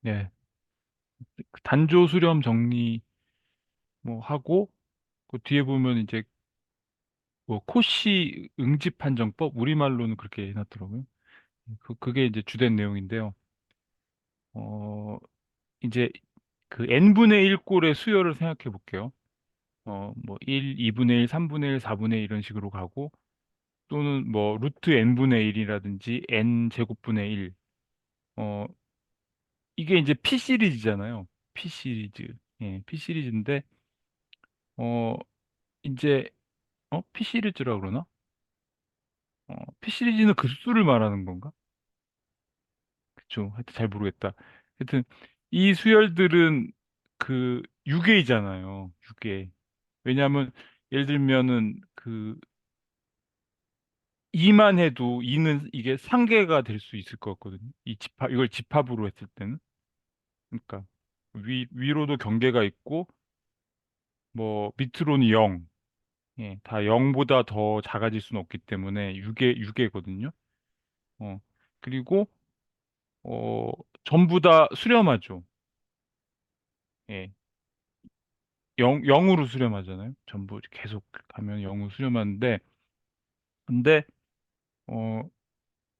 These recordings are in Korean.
네. 그 단조 수렴 정리 뭐 하고 그 뒤에 보면 이제 뭐 코시 응집 판정법 우리말로는 그렇게 해놨더라고요. 그게 이제 주된 내용인데요. 어 이제 그 n분의 1 꼴의 수열을 생각해 볼게요. 뭐 1, 2분의 1, 3분의 1, 4분의 1 이런 식으로 가고 또는 뭐 루트 n분의 1이라든지 n 제곱분의 1. 어 이게 이제 P 시리즈잖아요. P 시리즈. 예, P 시리즈인데 어 이제 P 시리즈라 그러나? P 시리즈는 그 수를 말하는 건가? 그쵸. 하여튼 잘 모르겠다. 하여튼 이 수열들은 그 유계이잖아요. 유계. 왜냐하면 예를 들면은 그 2만 해도 2는 이게 상계가 될 수 있을 것 같거든요. 이걸 집합으로 했을 때는. 그러니까 위로도 경계가 있고 뭐 밑으로는 0. 예, 다 0보다 더 작아질 수는 없기 때문에 유계거든요. 어. 그리고 어 전부 다 수렴하죠. 예. 0으로 수렴하잖아요. 전부 계속 가면 0으로 수렴하는데 근데 어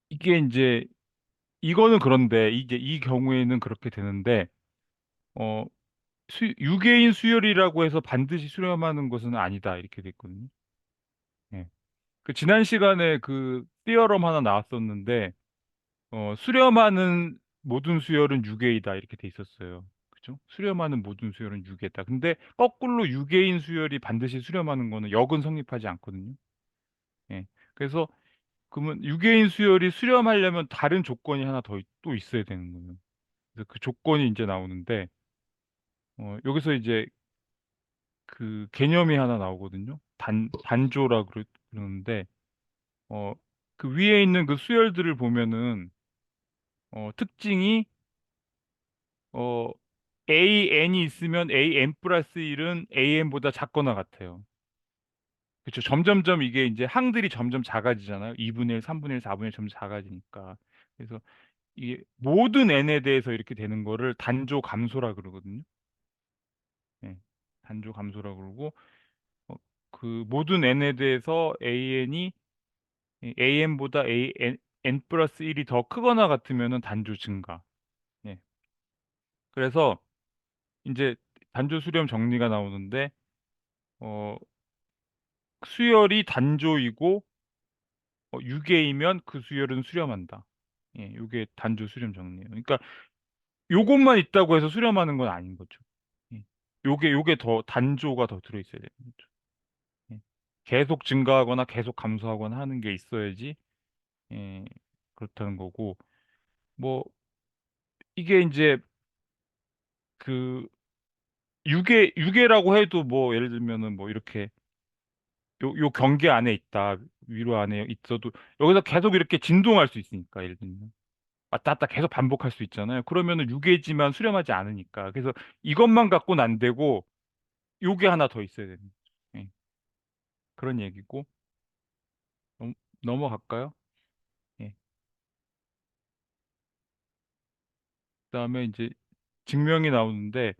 이게 이제 이거는 그런데 이제 이 경우에는 그렇게 되는데 어 유계인 수열이라고 해서 반드시 수렴하는 것은 아니다 이렇게 돼 있거든요. 예. 그 지난 시간에 그 띠어럼 하나 나왔었는데 수렴하는 모든 수열은 유계이다 이렇게 돼 있었어요. 그죠? 수렴하는 모든 수열은 유계다. 근데 거꾸로 유계인 수열이 반드시 수렴하는 거는 역은 성립하지 않거든요. 예. 그래서 그러면 유계인 수열이 수렴하려면 다른 조건이 하나 더 또 있어야 되는 거예요. 그래서 그 조건이 이제 나오는데 여기서 이제 그 개념이 하나 나오거든요. 단조라 그러는데 어, 그 위에 있는 그 수열들을 보면은 특징이 어, AN이 있으면 AN 플러스 1은 AN보다 작거나 같아요. 그렇죠. 점점점 이게 이제 항들이 점점 작아지잖아요. 2분의 1, 3분의 1, 4분의 1 점점 작아지니까. 그래서 이게 모든 n에 대해서 이렇게 되는 거를 단조 감소라 그러거든요. 예. 단조 감소라 그러고 어, 그 모든 n에 대해서 an보다 n 플러스 1이 더 크거나 같으면은 단조 증가. 예. 그래서 이제 단조 수렴 정리가 나오는데 어, 수열이 단조이고 유계이면 그 수열은 수렴한다. 예, 이게 단조 수렴 정리예요. 그러니까 요것만 있다고 해서 수렴하는 건 아닌 거죠. 예. 요게 더 단조가 더 들어있어야 되는 거죠. 예. 계속 증가하거나 계속 감소하거나 하는 게 있어야지 예, 그렇다는 거고 뭐 이게 이제 그 유계라고 해도 뭐 예를 들면은 뭐 이렇게 요 경계 안에 있다 위로 안에 있어도 여기서 계속 이렇게 진동할 수 있으니까 예를 들면 왔다 갔다 계속 반복할 수 있잖아요. 그러면은 유계지만 수렴하지 않으니까 그래서 이것만 갖고는 안 되고 요게 하나 더 있어야 되는 거죠. 예, 그런 얘기고 넘, 넘어갈까요? 예. 그다음에 이제 증명이 나오는데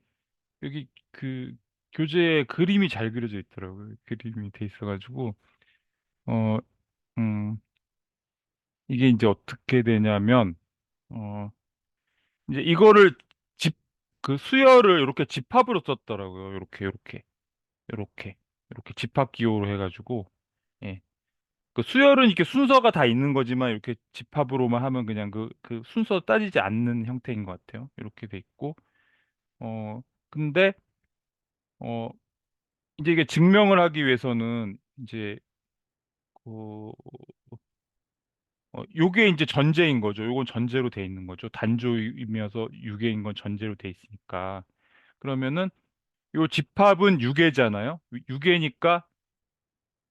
여기 그 교재에 그림이 잘 그려져 있더라고요. 그림이 돼 있어가지고 어, 음, 이게 이제 어떻게 되냐면 어, 이제 이거를 그 수열을 이렇게 집합으로 썼더라고요. 이렇게 집합 기호로 해가지고 예. 그 수열은 이렇게 순서가 다 있는 거지만 이렇게 집합으로만 하면 그냥 그 순서 따지지 않는 형태인 것 같아요. 이렇게 돼 있고 어 근데 어 이제 이게 증명을 하기 위해서는 이제 그 요게 이제 전제인 거죠. 요건 전제로 돼 있는 거죠. 단조이면서 유계인 건 전제로 돼 있으니까. 그러면은 요 집합은 유계잖아요. 유계니까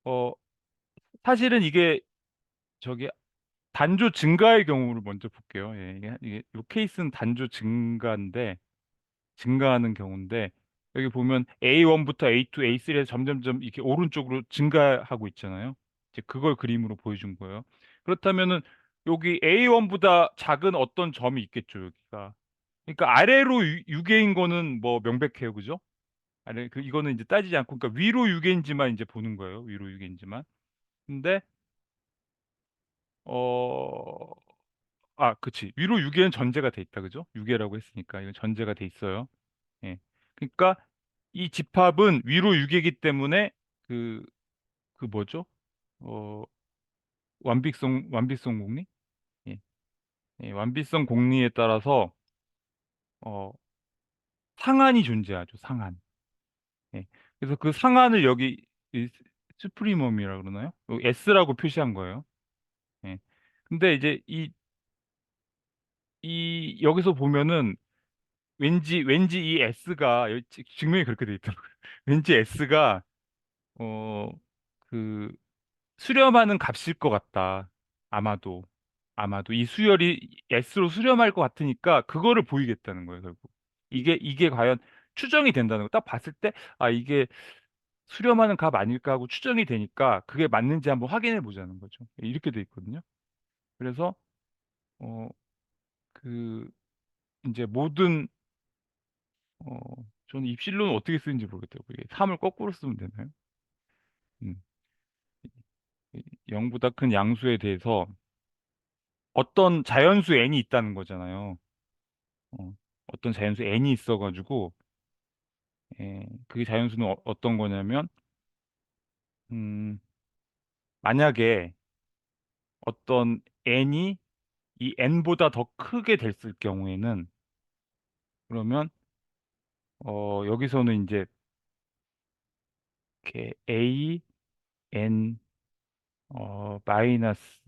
어 사실은 이게 저기 단조 증가의 경우를 먼저 볼게요. 예, 이게 요 케이스는 단조 증가하는 경우인데 여기 보면 A1부터 A2, A3에서 점점점 이렇게 오른쪽으로 증가하고 있잖아요. 이제 그걸 그림으로 보여준 거예요. 그렇다면은 여기 A1보다 작은 어떤 점이 있겠죠, 여기가. 그러니까 아래로 유계인 거는 뭐 명백해요, 그죠? 아래 그 이거는 이제 따지지 않고 그러니까 위로 유계인지만 이제 보는 거예요. 위로 유계인지만. 근데 어 그치. 위로 유계는 전제가 돼 있다, 그죠? 유계라고 했으니까 이건 전제가 돼 있어요. 예. 그러니까 이 집합은 위로 유계이기 때문에 그 그 뭐죠? 어 완비성 공리? 예. 예, 완비성 공리에 따라서 어 상한이 존재하죠. 상한. 예. 그래서 그 상한을 여기 이 스프리멈이라고 그러나요? 여기 S라고 표시한 거예요. 예. 근데 이제 이 여기서 보면은 왠지 이 S가 증명이 그렇게 돼 있더라고요. 왠지 S가 어 그 수렴하는 값일 것 같다. 아마도 이 수열이 S로 수렴할 것 같으니까 그거를 보이겠다는 거예요, 결국. 이게 과연 추정이 된다는 거. 딱 봤을 때 이게 수렴하는 값 아닐까 하고 추정이 되니까 그게 맞는지 한번 확인해 보자는 거죠. 이렇게 돼 있거든요. 그래서 어 그 이제 모든 어 저는 입실론은 어떻게 쓰는지 모르겠더라고요. 이게 3을 거꾸로 쓰면 되나요? 음. 0보다 큰 양수에 대해서 어떤 자연수 n이 있다는 거잖아요. 어떤 자연수 n이 있어가지고 그 자연수는 어떤 거냐면 음, 만약에 어떤 n이 이 n보다 더 크게 됐을 경우에는 그러면 여기서는 이제 이렇게 a n 마이너스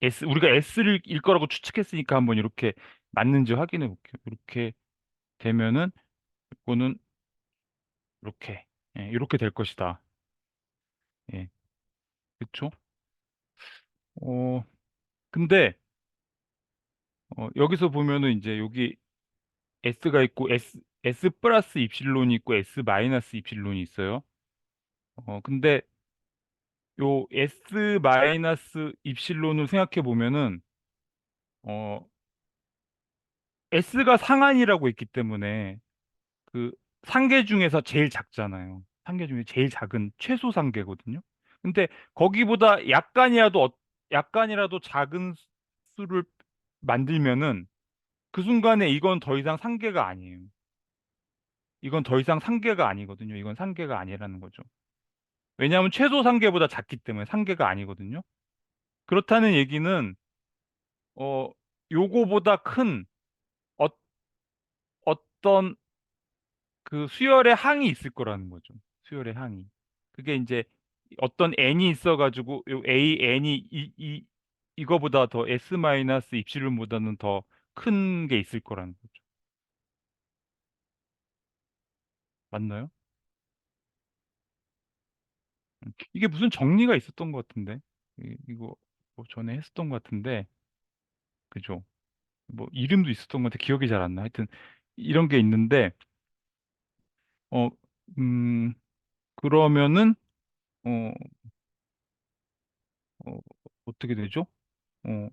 s 우리가 s를 일 거라고 추측했으니까 한번 이렇게 맞는지 확인해 볼게요. 이렇게 되면은 이거는 이렇게 될 것이다. 예, 그렇죠? 어, 근데 여기서 보면은 이제 여기 S가 있고 S 플러스 입실론이 있고 S 마이너스 입실론이 있어요. 근데 요 S 마이너스 입실론을 생각해 보면은 어, S가 상한이라고 있기 때문에 그 상계 중에서 제일 작잖아요. 상계 중에 제일 작은 최소 상계거든요. 근데 거기보다 약간이라도 작은 수를 만들면은 그 순간에 이건 더 이상 상계가 아니에요. 이건 더 이상 상계가 아니거든요. 이건 상계가 아니라는 거죠. 왜냐하면 최소 상계보다 작기 때문에 상계가 아니거든요. 그렇다는 얘기는 어 요거보다 큰 어, 어떤 그 수열의 항이 있을 거라는 거죠. 수열의 항이. 그게 이제 어떤 n이 있어가지고 요 n이 이거보다 더 s 마이너스 입실론보다는 더 큰 게 있을 거라는 거죠. 맞나요? 이게 무슨 정리가 있었던 것 같은데 이거 뭐 전에 했었던 것 같은데 그죠? 뭐 이름도 있었던 것 같아 기억이 잘 안 나. 하여튼 이런 게 있는데 어 그러면은 어, 어 어떻게 되죠? 어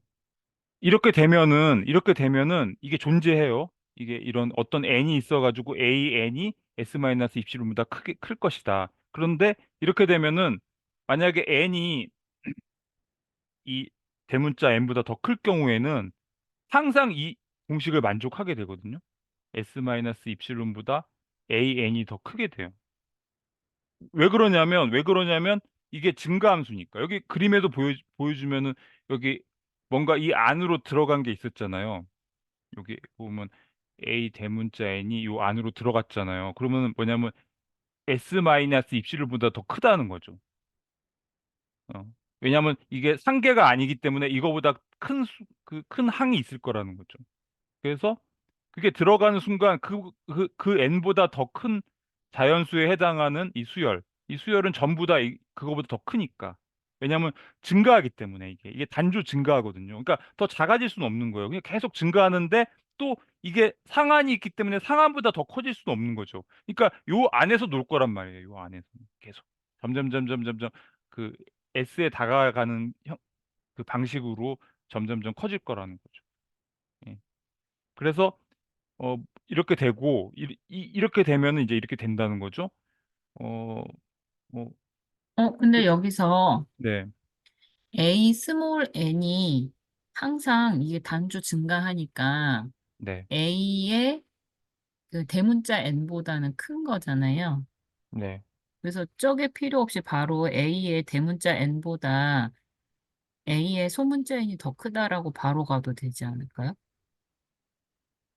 이렇게 되면은 이게 존재해요. 이게 이런 어떤 n이 있어가지고 n이 s 입실론보다 크게 클 것이다. 그런데 이렇게 되면은 만약에 n이 이 대문자 n보다 더 클 경우에는 항상 이 공식을 만족하게 되거든요. s 입실론보다 n이 더 크게 돼요. 왜 그러냐면 이게 증가함수니까. 여기 그림에도 보여주면은 여기 뭔가 이 안으로 들어간 게 있었잖아요. 여기 보면 A 대문자 n이 요 안으로 들어갔잖아요. 그러면 뭐냐면 S 입실보다 더 크다는 거죠. 어. 왜냐하면 이게 상계가 아니기 때문에 이거보다 큰 항이 있을 거라는 거죠. 그래서 그게 들어가는 순간 그 n보다 더 큰 자연수에 해당하는 이 수열은 전부 다 그거보다 더 크니까. 왜냐하면 증가하기 때문에 이게 단조 증가하거든요. 그러니까 더 작아질 수는 없는 거예요. 그냥 계속 증가하는데 또 이게 상한이 있기 때문에 상한보다 더 커질 수는 없는 거죠. 그러니까 요 안에서 놀 거란 말이에요. 요 안에서 계속 점점 그 S에 다가가는 그 방식으로 점점점 커질 거라는 거죠. 예. 그래서 어, 이렇게 되고, 이렇게 되면은 이제 이렇게 된다는 거죠. 어, 뭐, 근데 여기서 네, A 스몰 n이 항상 이게 단주 증가하니까 네, A의 그 대문자 n보다는 큰 거잖아요. 네. 그래서 쪽에 필요 없이 바로 A의 대문자 n보다 A의 소문자 n이 더 크다라고 바로 가도 되지 않을까요?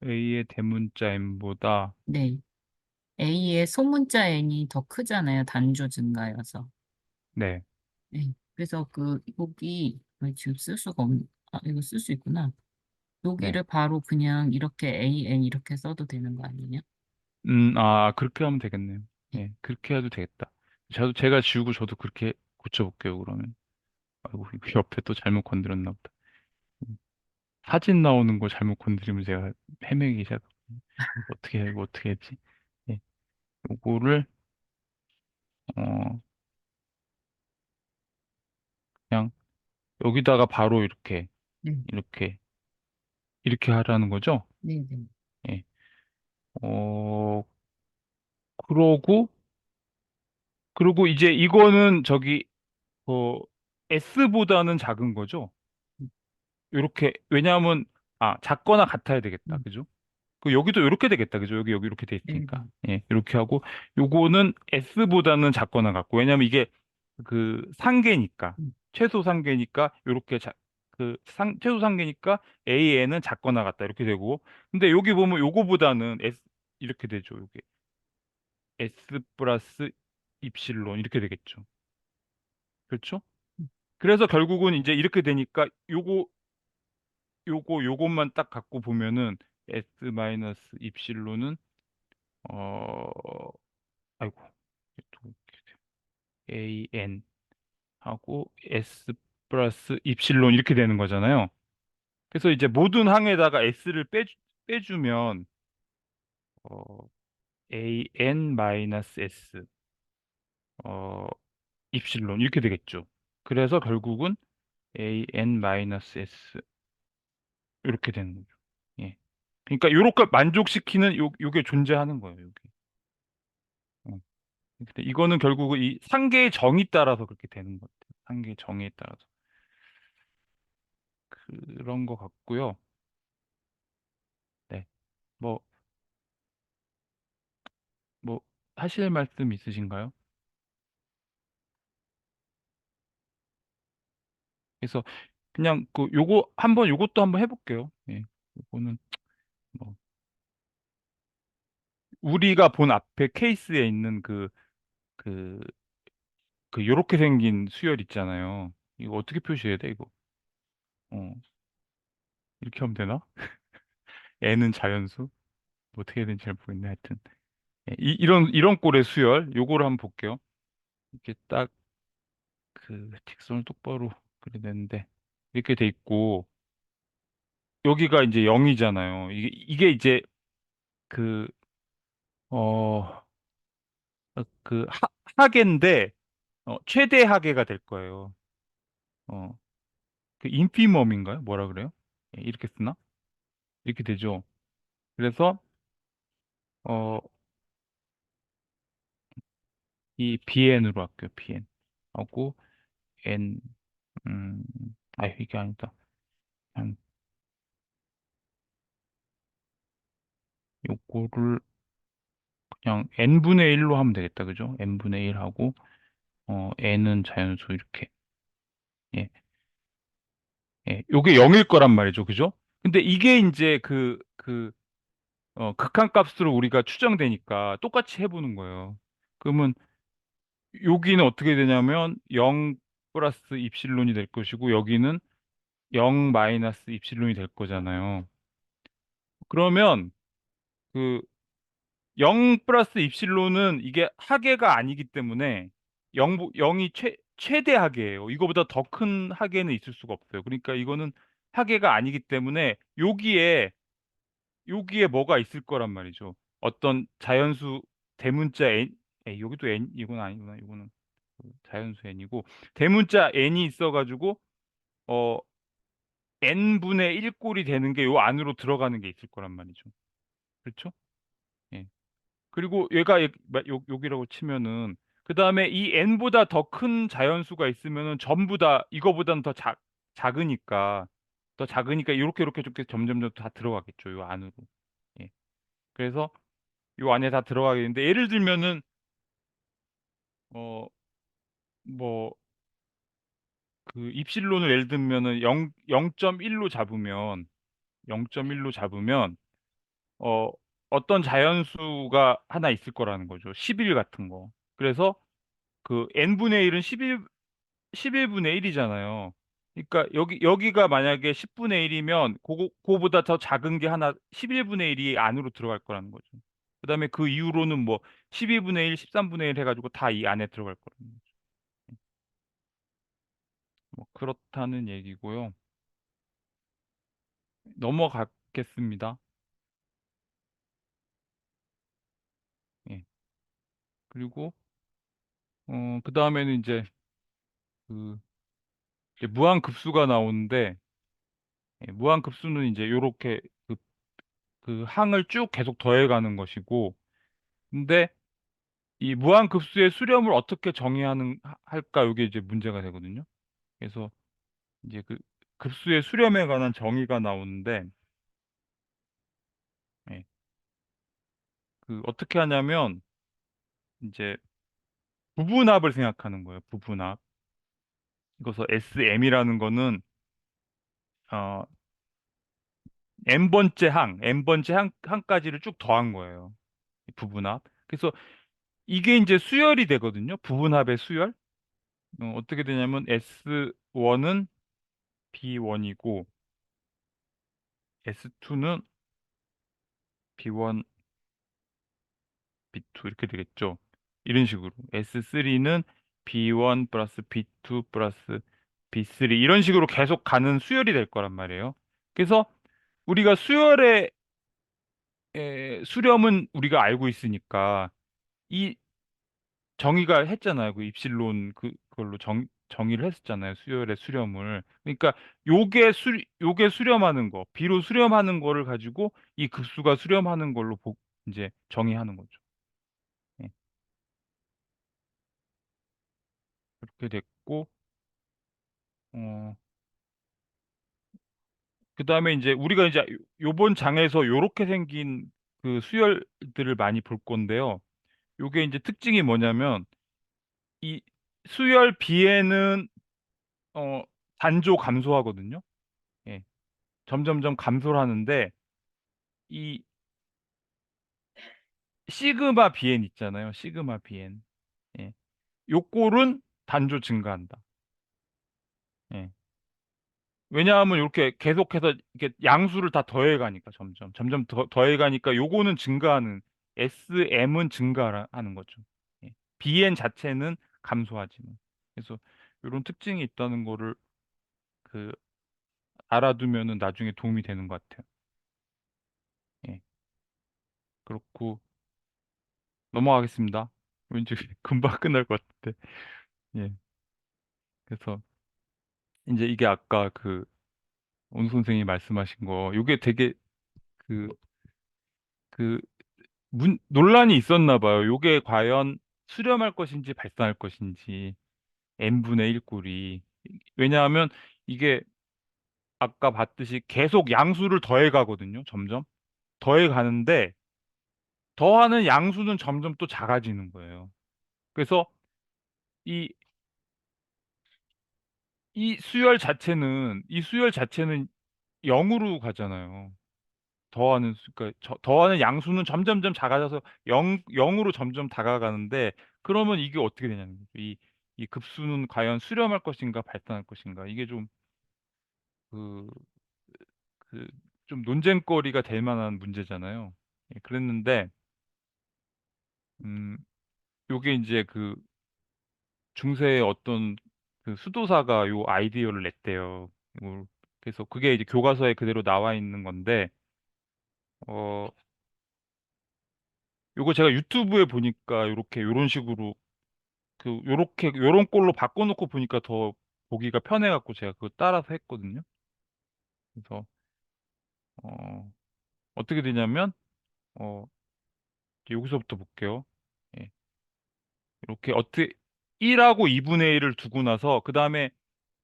A의 대문자 M보다, 네. A의 소문자 n이 더 크잖아요. 단주 증가여서. 네, 네. 그래서 그 여기 지금 쓸 수가 없. 이거 쓸 수 있구나. 네. 여기를 바로 그냥 이렇게 AN 이렇게 써도 되는 거 아니에요? 그렇게 하면 되겠네요. 네. 예, 그렇게 해도 되겠다. 제가 지우고 저도 그렇게 고쳐볼게요, 그러면. 아이고, 이거 옆에 또 잘못 건드렸나 보다. 음, 사진 나오는 거 잘못 건드리면 제가 헤매기 시작. 이거 어떻게 했지? 예, 요거를, 어, 그냥 여기다가 바로 네. 이렇게, 이렇게 하라는 거죠? 네. 네. 예, 어, 그러고, 그리고 이제 이거는 S보다는 작은 거죠? 요렇게, 왜냐하면, 작거나 같아야 되겠다. 음, 그죠? 그 여기도 이렇게 되겠다. 그죠? 여기 이렇게 돼 네. 있으니까. 네. 예, 이렇게 하고 요거는 S보다는 작거나 같고. 왜냐면 이게 그 상계니까. 음, 최소 상계니까 요렇게 최소 상계니까 AN은 작거나 같다. 이렇게 되고. 근데 여기 보면 요거보다는 이렇게 되죠. 요게 S 플러스 입실론 이렇게 되겠죠. 그렇죠? 그래서 결국은 이제 이렇게 되니까 요것만 딱 갖고 보면은 S 마이너스 입실론은 어 아이고 또 AN 하고 S 플러스 입실론 이렇게 되는 거잖아요. 그래서 이제 모든 항에다가 S를 빼주면 어, AN 마이너스 S 어, 입실론 이렇게 되겠죠. 그래서 결국은 AN 마이너스 S 이렇게 되는 거죠. 예. 그러니까 요렇게 만족시키는 요게 존재하는 거예요. 요게. 어. 근데 이거는 결국은 이 상계의 정의 따라서 그렇게 되는 것 같아요. 상계의 정의에 따라서. 그런 것 같고요. 네. 뭐, 뭐, 하실 말씀 있으신가요? 그래서 그냥 요것도 한번 해볼게요. 예. 요거는 뭐, 우리가 본 앞에 케이스에 있는 그, 요렇게 생긴 수열 있잖아요. 이거 어떻게 표시해야 돼, 이거? 어, 이렇게 하면 되나? n은 자연수? 뭐 어떻게 해야 되는지 잘 모르겠네, 하여튼. 예, 이런 꼴의 수열, 요거를 한번 볼게요. 이렇게 딱 직선을 똑바로 그려냈는데, 이렇게 돼 있고, 여기가 이제 0이잖아요. 이게 이제 그, 어, 하계인데, 최대 하계가 될 거예요. 어, 인피멈인가요? 뭐라 그래요? 예, 이렇게 쓰나? 이렇게 되죠. 그래서, 어, 이 BN으로 할게요, BN. 하고, N, 음, 이게 아니다. 그냥 요거를 그냥 N분의 1로 하면 되겠다. 그죠? N분의 1 하고, N은 자연수 이렇게. 예, 예. 요게 0일 거란 말이죠. 그죠? 근데 이게 이제 극한값으로 우리가 추정되니까 똑같이 해보는 거예요. 그러면 여기는 어떻게 되냐면 0 플러스 입실론이 될 것이고 여기는 0 마이너스 입실론이 될 거잖아요. 그러면 그 0 플러스 입실론은 이게 하계가 아니기 때문에 0이 최대 하계예요. 이거보다 더 큰 하계는 있을 수가 없어요. 그러니까 이거는 하계가 아니기 때문에 여기에 뭐가 있을 거란 말이죠. 어떤 자연수 대문자 n, 여기도 n 이건 아니구나. 이거는 그 자연수 n이고 대문자 n이 있어가지고 어 n분의 1꼴이 되는 게 요 안으로 들어가는 게 있을 거란 말이죠. 그렇죠? 예. 그리고 얘가 여기라고 치면은 그 다음에 이 n보다 더 큰 자연수가 있으면은 전부 다 이거보다는 더 작으니까 더 작으니까 이렇게 점점점 다 들어가겠죠. 요 안으로. 예. 그래서 요 안에 다 들어가겠는데 예를 들면은 어 뭐 그 입실론을 예를 들면은 0.1로 잡으면 0.1로 잡으면 어 어떤 자연수가 하나 있을 거라는 거죠. 11 같은 거. 그래서 그 n분의 1은 11분의 1이잖아요. 그러니까 여기가 만약에 10분의 1이면 그거보다 더 작은 게 하나 11분의 1이 안으로 들어갈 거라는 거죠. 그다음에 그 이후로는 뭐 12분의 1, 13분의 1 해가지고 다 이 안에 들어갈 거라는 거죠. 뭐 그렇다는 얘기고요. 넘어가겠습니다. 예. 그리고 그 다음에는 그 이제 무한급수가 나오는데 무한급수는 이제 요렇게 그, 그 항을 쭉 계속 더해가는 것이고 근데 이 무한급수의 수렴을 어떻게 할까? 이게 이제 문제가 되거든요. 그래서 이제 그 급수의 수렴에 관한 정의가 나오는데, 예, 그 어떻게 하냐면 이제 부분합을 생각하는 거예요. 부분합. 그래서 SM이라는 거는 어 n번째 항까지를 쭉 더한 거예요. 이 부분합. 그래서 이게 이제 수열이 되거든요. 부분합의 수열. 어떻게 되냐면 S1은 B1이고 S2는 B1 B2 이렇게 되겠죠. 이런 식으로 S3는 B1 플러스 B2 플러스 B3 이런 식으로 계속 가는 수열이 될 거란 말이에요. 그래서 우리가 수열의 수렴은 우리가 알고 있으니까 이 정의가 했잖아요. 그 입실론 그걸로 정의를 했었잖아요. 수열의 수렴을. 그러니까 요게 수렴하는 거, 비로 수렴하는 거를 가지고 이 급수가 수렴하는 걸로 이제 정의하는 거죠. 예, 그렇게 됐고 어 그다음에 이제 우리가 이제 요번 장에서 요렇게 생긴 그 수열들을 많이 볼 건데요. 요게 이제 특징이 뭐냐면 이 수열 B에는 어 단조 감소하거든요. 예. 점점점 감소를 하는데 이 시그마 BN 있잖아요. 시그마 BN. 예. 요 꼴은 단조 증가한다. 예. 왜냐하면 이렇게 계속해서 이렇게 양수를 다 더해가니까 점점 더해가니까 요거는 증가하는 SM은 증가하는 거죠. 예. BN 자체는 감소하지만 그래서 이런 특징이 있다는 거를 그 알아두면은 나중에 도움이 되는 것 같아요. 예. 그렇고 넘어가겠습니다. 왠지 금방 끝날 것 같은데. 예. 그래서 이제 이게 아까 그 온 선생님이 말씀하신 거, 요게 되게 그, 그, 논란이 있었나 봐요. 요게 과연 수렴할 것인지 발산할 것인지, n분의 1 꼴이. 왜냐하면 이게 아까 봤듯이 계속 양수를 더해 가거든요, 점점. 더해 가는데, 더하는 양수는 점점 또 작아지는 거예요. 그래서 이, 이 수열 자체는 0으로 가잖아요. 그러니까 더하는 양수는 점점점 작아져서 0으로 점점 다가가는데 그러면 이게 어떻게 되냐는 거죠. 이 급수는 과연 수렴할 것인가 발산할 것인가 이게 그, 좀 논쟁거리가 될 만한 문제잖아요. 예, 그랬는데 음, 요게 이제 그 중세의 어떤 그 수도사가 요 아이디어를 냈대요. 그래서 그게 이제 교과서에 그대로 나와 있는 건데 어 요거 제가 유튜브에 보니까 요렇게 요런 식으로 요렇게 요런 꼴로 바꿔놓고 보니까 더 보기가 편해갖고 제가 그거 따라서 했거든요. 그래서 어, 어떻게 되냐면 어, 이제 여기서부터 볼게요. 예. 이렇게 어떻게 1하고 2분의 1을 두고 나서 그 다음에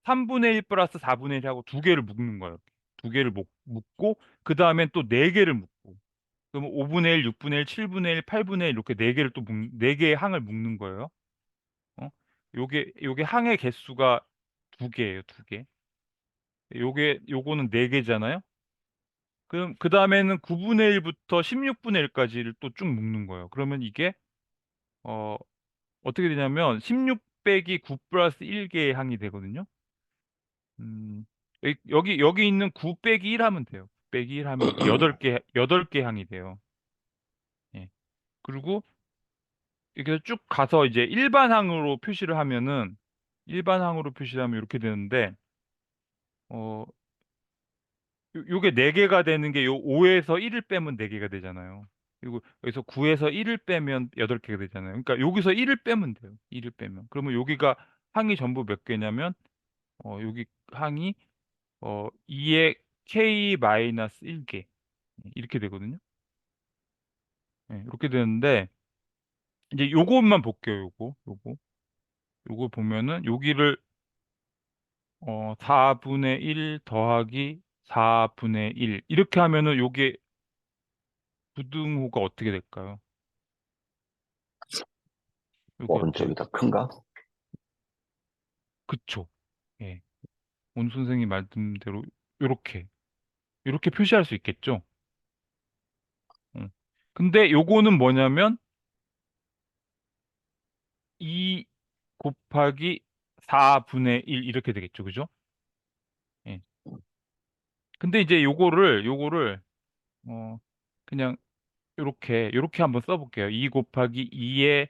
3분의 1 플러스 4분의 1하고 두 개를 묶는 거예요. 두 개를 묶고 그 다음엔 또 네 개를 묶고 그러면 5분의 1, 6분의 1, 7분의 1, 8분의 1 이렇게 네 개를 또 네 개의 항을 묶는 거예요. 어? 요게 항의 개수가 두 개예요, 두 개. 요거는 네 개잖아요. 그럼 그 다음에는 9분의 1부터 16분의 1까지를 또 쭉 묶는 거예요. 그러면 이게 어 어떻게 되냐면 16 빼기 9 플러스 1개의 항이 되거든요. 음, 여기 있는 9 빼기 1 하면 돼요. 9 빼기 1 하면 이게 8개 항이 돼요. 예. 그리고 이렇게 쭉 가서 이제 일반항으로 표시를 하면은 일반항으로 표시를 하면 이렇게 되는데 어 요게 4개가 되는 게 요 5에서 1을 빼면 4개가 되잖아요. 그리고 여기서 9에서 1을 빼면 8개가 되잖아요. 그러니까 여기서 1을 빼면 돼요. 1을 빼면. 그러면 여기가 항이 전부 몇 개냐면 여기 항이 2의 k 마이너스 1개 이렇게 되거든요. 네, 이렇게 되는데 이제 요것만 볼게요. 요거 보면은 여기를 4분의 1 더하기 4분의 1 이렇게 하면은 요게 부등호가 어떻게 될까요? 요게 오른쪽이 더 큰가? 그쵸? 예. 온 선생님 말씀대로 요렇게 요렇게 표시할 수 있겠죠? 응. 근데 요거는 뭐냐면 2 곱하기 4분의 1 이렇게 되겠죠. 그죠? 예. 근데 이제 요거를 어 그냥 요렇게 한번 써볼게요. 2 곱하기 2의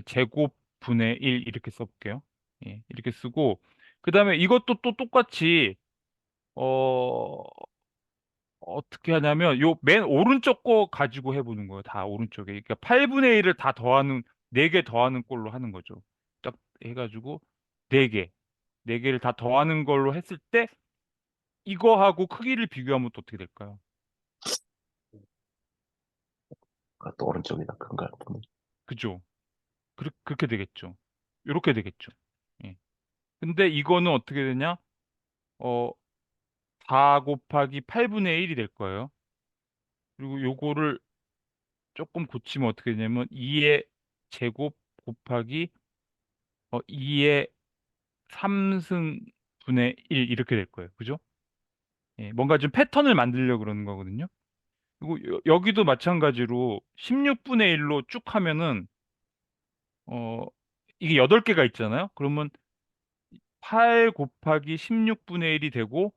제곱분의 1 이렇게 써볼게요. 예, 이렇게 쓰고 그다음에 이것도 또 똑같이 어 어떻게 하냐면 요 맨 오른쪽 거 가지고 해보는 거예요. 다 오른쪽에. 그러니까 8분의 1을 다 더하는 4개 더하는 걸로 하는 거죠. 딱 해가지고 4개 4개를 다 더하는 걸로 했을 때 이거하고 크기를 비교하면 또 어떻게 될까요? 또 오른쪽이 더 큰가? 그죠? 그렇게 되겠죠. 요렇게 되겠죠. 예. 근데 이거는 어떻게 되냐? 어, 4 곱하기 8분의 1이 될 거예요. 그리고 요거를 조금 고치면 어떻게 되냐면 2의 제곱 곱하기 2의 3승분의 1 이렇게 될 거예요. 그죠? 예, 뭔가 좀 패턴을 만들려고 그러는 거거든요. 그리고 여기도 마찬가지로 16분의 1로 쭉 하면은 어, 이게 8개가 있잖아요. 그러면 8 곱하기 16분의 1이 되고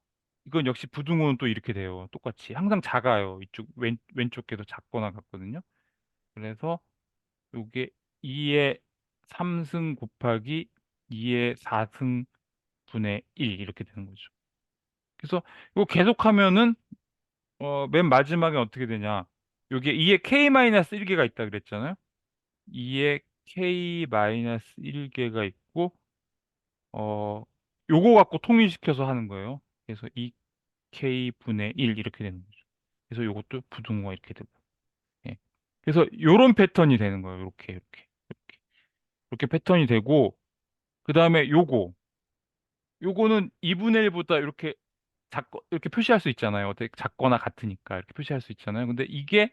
이건 역시 부등호는 또 이렇게 돼요. 똑같이. 항상 작아요. 이쪽 왼쪽 께도 작거나 같거든요. 그래서 이게 2의 3승 곱하기 2의 4승 분의 1 이렇게 되는 거죠. 그래서 이거 계속하면은 맨 마지막에 어떻게 되냐? 여기에 2의 k-1개가 있다 그랬잖아요. 2의 k-1개가 있고 어 요거 갖고 통일시켜서 하는 거예요. 그래서 2k 분의 1 이렇게 되는 거죠. 그래서 요것도 부등호가 이렇게 되고. 예. 그래서 요런 패턴이 되는 거예요. 이렇게 패턴이 되고 그다음에 요거는 2분의 1보다 이렇게 이렇게 표시할 수 있잖아요. 어떻게 작거나 같으니까 이렇게 표시할 수 있잖아요. 근데 이게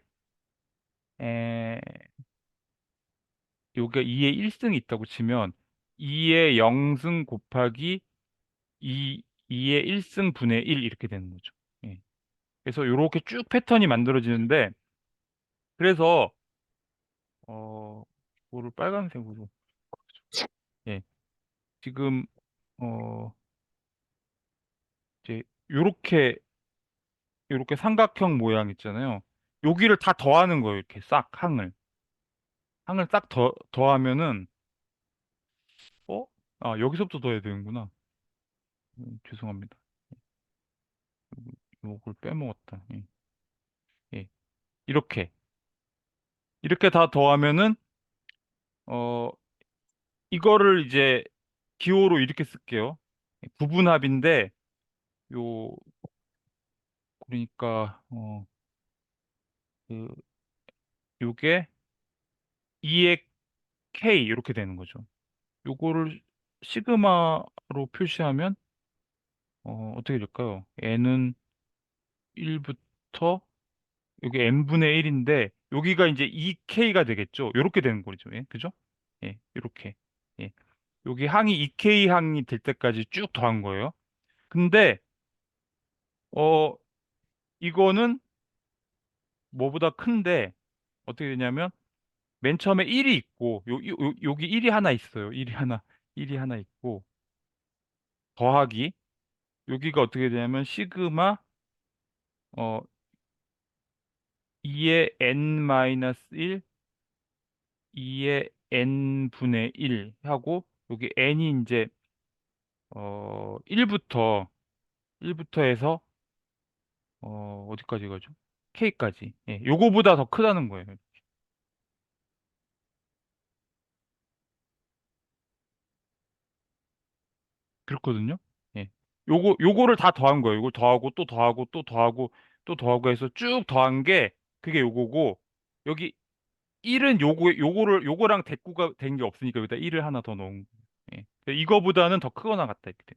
에, 요게 2의 1승이 있다고 치면 2의 0승 곱하기 2의 1승 분의 1 이렇게 되는 거죠. 예. 그래서 요렇게 쭉 패턴이 만들어지는데 그래서 이거를 빨간색으로 예. 지금 어 이제 요렇게 삼각형 모양 있잖아요. 여기를 다 더하는 거예요. 이렇게 싹 항을 싹 더하면은 어? 아, 여기서부터 더해야 되는구나. 죄송합니다. 요걸 빼먹었다. 예. 예. 이렇게 다 더하면은 어 이거를 이제 기호로 이렇게 쓸게요. 부분합인데 요 그러니까 요게 2의 K 이렇게 되는 거죠. 요거를 시그마로 표시하면 어떻게 될까요? n은 1부터 여기 n분의 1인데 여기가 이제 2K가 되겠죠. 요렇게 되는 거죠. 예, 그죠? 예, 요렇게. 예. 여기 항이 2K 항이 될 때까지 쭉 더한 거예요. 근데 어 이거는 뭐보다 큰데 어떻게 되냐면 맨 처음에 1이 있고 여기 1이 하나 있어요. 1이 하나 있고 더하기 여기가 어떻게 되냐면 시그마 어 2의 n-1 2의 n분의 1 하고 여기 n이 이제 1부터 해서 어디까지 가죠? k까지. 예, 요거보다 더 크다는 거예요. 그렇거든요. 예. 요거를 다 더한 거예요. 요걸 더하고 또 더하고 또 더하고 또 더하고 해서 쭉 더한 게 그게 요거고 여기 1은 요거랑 대꾸가 된 게 없으니까 여기다 1을 하나 더 넣은 거예요. 예. 이거보다는 더 크거나 같다 이렇게 돼.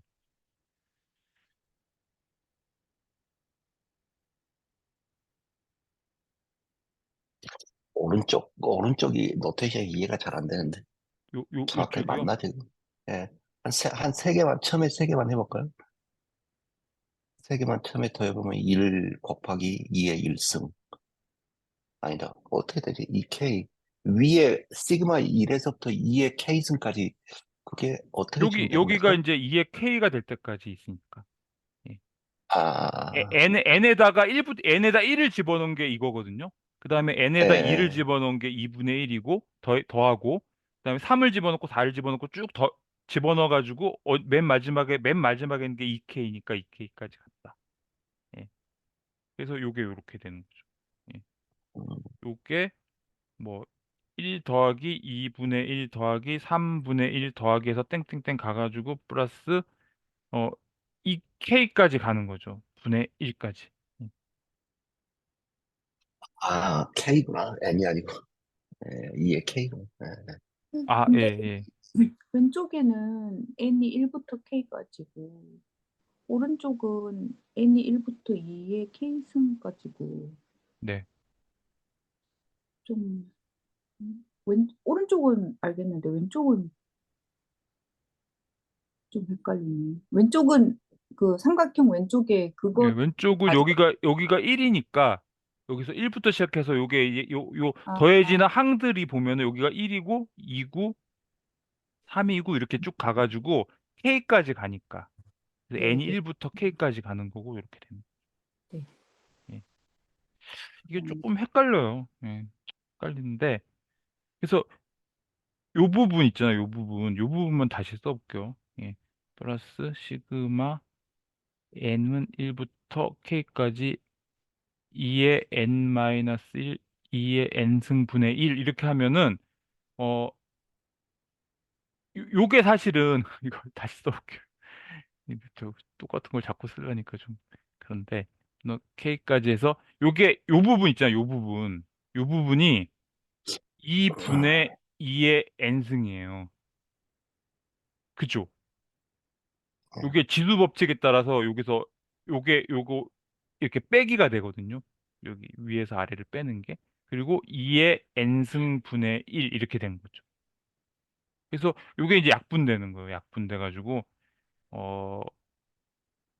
오른쪽이 노테이션이 이해가 잘 안 되는데. 정확하게 요쪽이요? 맞나, 지금? 예. 한 세 개만, 처음에 세 개만 해볼까요? 세 개만 처음에 더해보면 1 곱하기 2의 1승. 아니다. 어떻게 되지? 2K. 위에 시그마 1에서부터 2의 K승까지 그게 어떻게 진행되는 여기가 거죠? 이제 2의 K가 될 때까지 있으니까. 예. 아, n에다가 1을 집어넣은 게 이거거든요. 그 다음에 n에다 2를 예. 집어넣은 게 2분의 1이고, 더하고, 그 다음에 3을 집어넣고 4를 집어넣고 쭉 집어넣어가지고, 맨 마지막에 있는 게 2K니까 2K까지 갔다. 예. 그래서 요게 요렇게 되는 거죠. 예. 음, 요게 뭐, 1 더하기 2분의 1 더하기 3분의 1 더하기 해서 땡땡땡 가가지고, 플러스, 어, 2K까지 가는 거죠. 분의 1까지. K구나. N이 아니고. 예, 2의 K구나. 예. 아, 예, 근데 예. 왼쪽에는 n이 1부터 k까지고 오른쪽은 n이 1부터 2의 k승까지고 네. 좀 오른쪽은 알겠는데 왼쪽은 좀 헷갈리네. 왼쪽은 그 삼각형 왼쪽에 예, 그거 왼쪽은 가지고 여기가 1이니까 여기서 1부터 시작해서 요게 이제 요 아, 더해지는 항들이 보면은 여기가 1이고 2고 3이고 이렇게 쭉 가가지고 K까지 가니까 그래서 네, N이 네, 1부터 K까지 가는 거고 이렇게 됩니다. 네. 예. 이게 음, 조금 헷갈려요. 예. 헷갈리는데 그래서 요 부분 있잖아요. 요 부분만 다시 써볼게요. 예. 플러스 시그마 N은 1부터 K까지 2의 n-1, 2의 n승분의 1 이렇게 하면은 어 요게 사실은 이거 다시 써볼게요. 이거 똑같은 걸 자꾸 쓰려니까 좀 그런데 k까지 해서 요게 요 부분 있잖아요. 요 부분이 2분의 2의 n승이에요. 그죠? 요게 지수 법칙에 따라서 여기서 요거 이렇게 빼기가 되거든요. 여기 위에서 아래를 빼는 게. 그리고 2의 n승분의 1 이렇게 된 거죠. 그래서 요게 이제 약분되는 거예요. 약분돼 가지고 어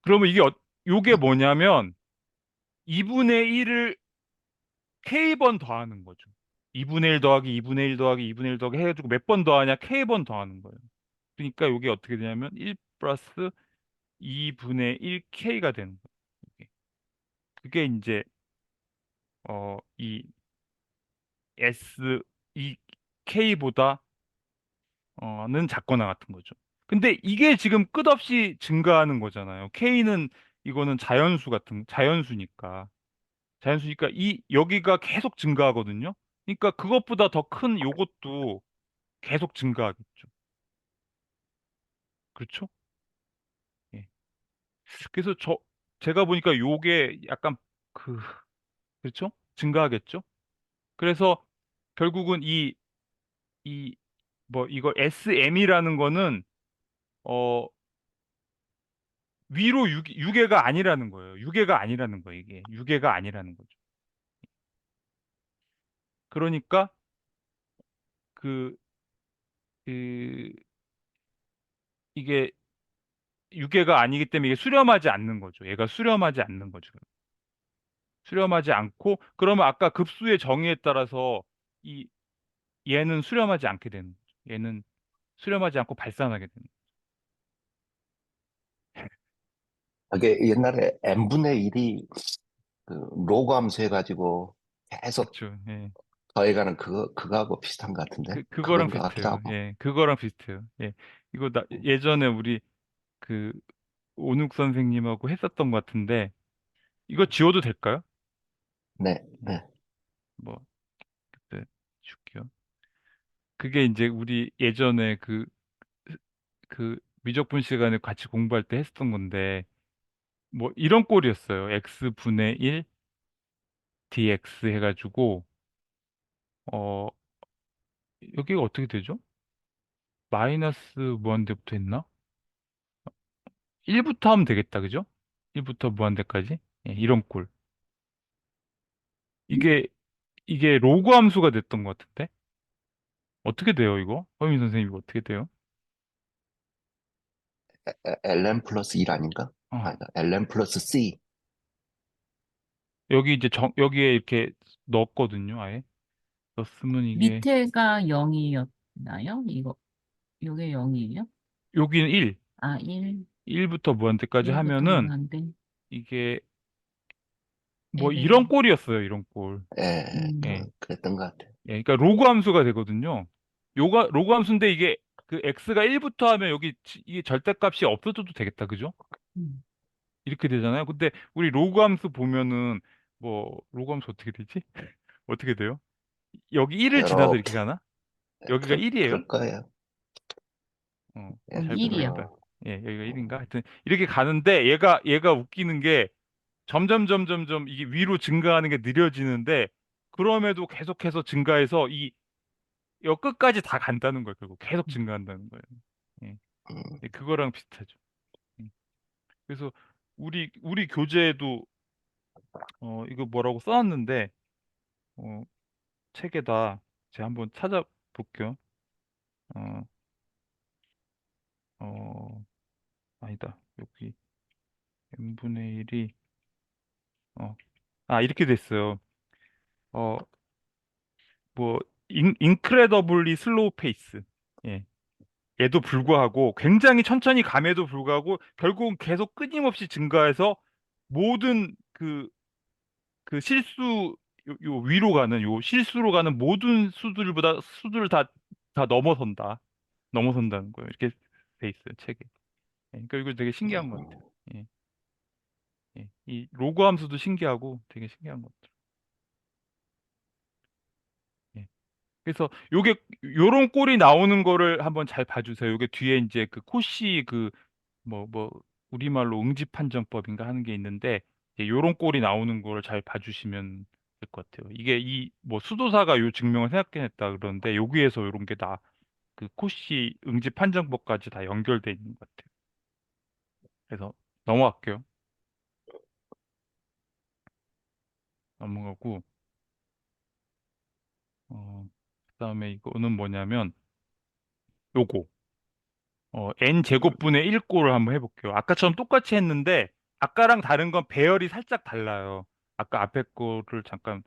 그러면 요게 뭐냐면 2분의 1을 k번 더하는 거죠. 2분의 1 더하기 2분의 1 더하기 2분의 1 더하기 해가지고 몇 번 더하냐? k번 더하는 거예요. 그러니까 요게 어떻게 되냐면 1 플러스 2분의 1k가 되는 거예요. 그게 이제 이 이 k보다 는 작거나 같은 거죠. 근데 이게 지금 끝없이 증가하는 거잖아요. K는 이거는 자연수니까. 자연수니까 여기가 계속 증가하거든요. 그러니까 그것보다 더 큰 요것도 계속 증가하겠죠. 그렇죠? 예. 그래서 제가 보니까 요게 약간 그, 그렇죠? 증가하겠죠? 그래서 결국은 뭐 이거 SM이라는 거는 어 위로 유계가 아니라는 거예요. 유계가 아니라는 거예요. 이게 유계가 아니라는 거죠. 그러니까 그, 그 이게 유계가 아니기 때문에 이게 수렴하지 않는 거죠. 얘가 수렴하지 않는 거죠. 수렴하지 않고 그러면 아까 급수의 정의에 따라서 이 얘는 수렴하지 않게 되는 거죠. 얘는 수렴하지 않고 발산하게 되는 이게 옛날에 n분의 1이 그 로그 함수 해가지고 계속 거죠. 예. 더해가는 그거하고 비슷한 것 같은데? 그거랑 그건 것 같기도 비슷해요. 하고. 예. 그거랑 비슷해요. 예. 이거 예전에 우리 그 오눅 선생님하고 했었던 것 같은데 이거 지워도 될까요? 네, 예. 네. 뭐 그때 줄게요. 그게 이제 우리 예전에 그 미적분 시간에 같이 공부할 때 했었던 건데 뭐 이런 꼴이었어요. x분의 1 dx 해가지고 어 여기가 어떻게 되죠? 마이너스 무한대부터 했나? 1부터 하면 되겠다, 그죠? 1부터 무한대까지. 예, 이런 꼴. 이게 이게 로그 함수가 됐던 것 같은데 어떻게 돼요, 이거? 허민 선생님 이거 어떻게 돼요? ln 플러스 1 아닌가? 어, 아니다. ln 플러스 c. 여기 이제 여기에 이렇게 넣었거든요, 아예. 넣었으면 이게 밑에가 0이었나요? 요게 0이에요? 여기는 1, 아, 1, 1부터 무한대까지 1부터 하면은 무한대. 이게 뭐 이런 L은, 꼴이었어요, 이런 꼴. 예, 예. 그랬던 것 같아요. 예, 그러니까 로그 함수가 되거든요. 요가 로그 함수인데 이게 그 x가 1부터 하면 여기 이게 절대값이 없어져도 되겠다, 그죠? 음, 이렇게 되잖아요. 근데 우리 로그 함수 보면은 뭐 로그 함수 어떻게 되지? 어떻게 돼요? 여기 1을 지나서 이렇게 이렇게. 가나? 여기가 1이에요? 그럴 거예요. 예, 여기 잘 1이요. 모르겠다. 예, 여기가 1인가? 하여튼 이렇게 가는데 얘가 웃기는 게 점점 이게 위로 증가하는 게 느려지는데 그럼에도 계속해서 증가해서 여 끝까지 다 간다는 거예요. 결국 계속 증가한다는 거예요. 예. 음, 예, 그거랑 비슷하죠. 예. 그래서 우리 교재에도 이거 뭐라고 써놨는데 어, 책에다 제가 한번 찾아볼게요. 어, 아니다. 여기 n분의 1이 이렇게 됐어요. 어, 뭐 인크레더블리 슬로우 페이스. 예. 에도 불구하고 굉장히 천천히 감에도 불구하고 결국은 계속 끊임없이 증가해서 모든 그 실수 요 위로 가는 요 실수로 가는 모든 수들을 다 넘어선다는 거예요. 이렇게 돼 있어요 책에. 예, 그러니까 이거 되게 신기한 것 같아요. 음, 예, 예. 이 로그 함수도 신기하고 되게 신기한 것 같아요. 예. 그래서 요런 꼴이 나오는 거를 한번 잘 봐주세요. 요게 뒤에 이제 그 코시 뭐 우리말로 응집판정법인가 하는 게 있는데 이제 요런 꼴이 나오는 걸 잘 봐주시면 될 것 같아요. 이게 이 뭐 수도사가 요 증명을 생각해냈다 그러는데 여기에서 요런 게 다 그 코시 응집판정법까지 다 연결돼 있는 것 같아요. 그래서 넘어갈게요. 넘어가고 그다음에 이거는 뭐냐면 요거 n 제곱분의 1꼴을 한번 해볼게요. 아까처럼 똑같이 했는데 아까랑 다른 건 배열이 살짝 달라요. 아까 앞에 거를 잠깐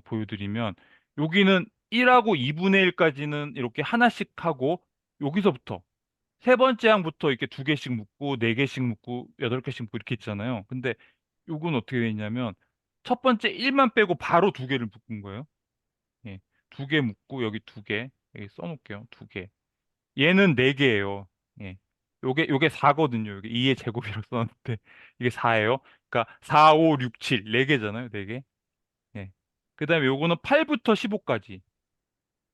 보여드리면 여기는 1하고 2분의 1까지는 이렇게 하나씩 하고 여기서부터 세 번째 항부터 이렇게 두 개씩 묶고 네 개씩 묶고 여덟 개씩 묶고 이렇게 있잖아요. 근데 요건 어떻게 돼 있냐면 첫 번째 1만 빼고 바로 두 개를 묶은 거예요. 예. 두 개 묶고 여기 두 개 여기 써놓을게요. 두 개. 얘는 4개예요. 예. 요게 4거든요. 요게 2의 제곱이라고 썼는데 이게 4예요. 그러니까 4, 5, 6, 7 4개잖아요. 4개. 예. 그다음에 요거는 8부터 15까지.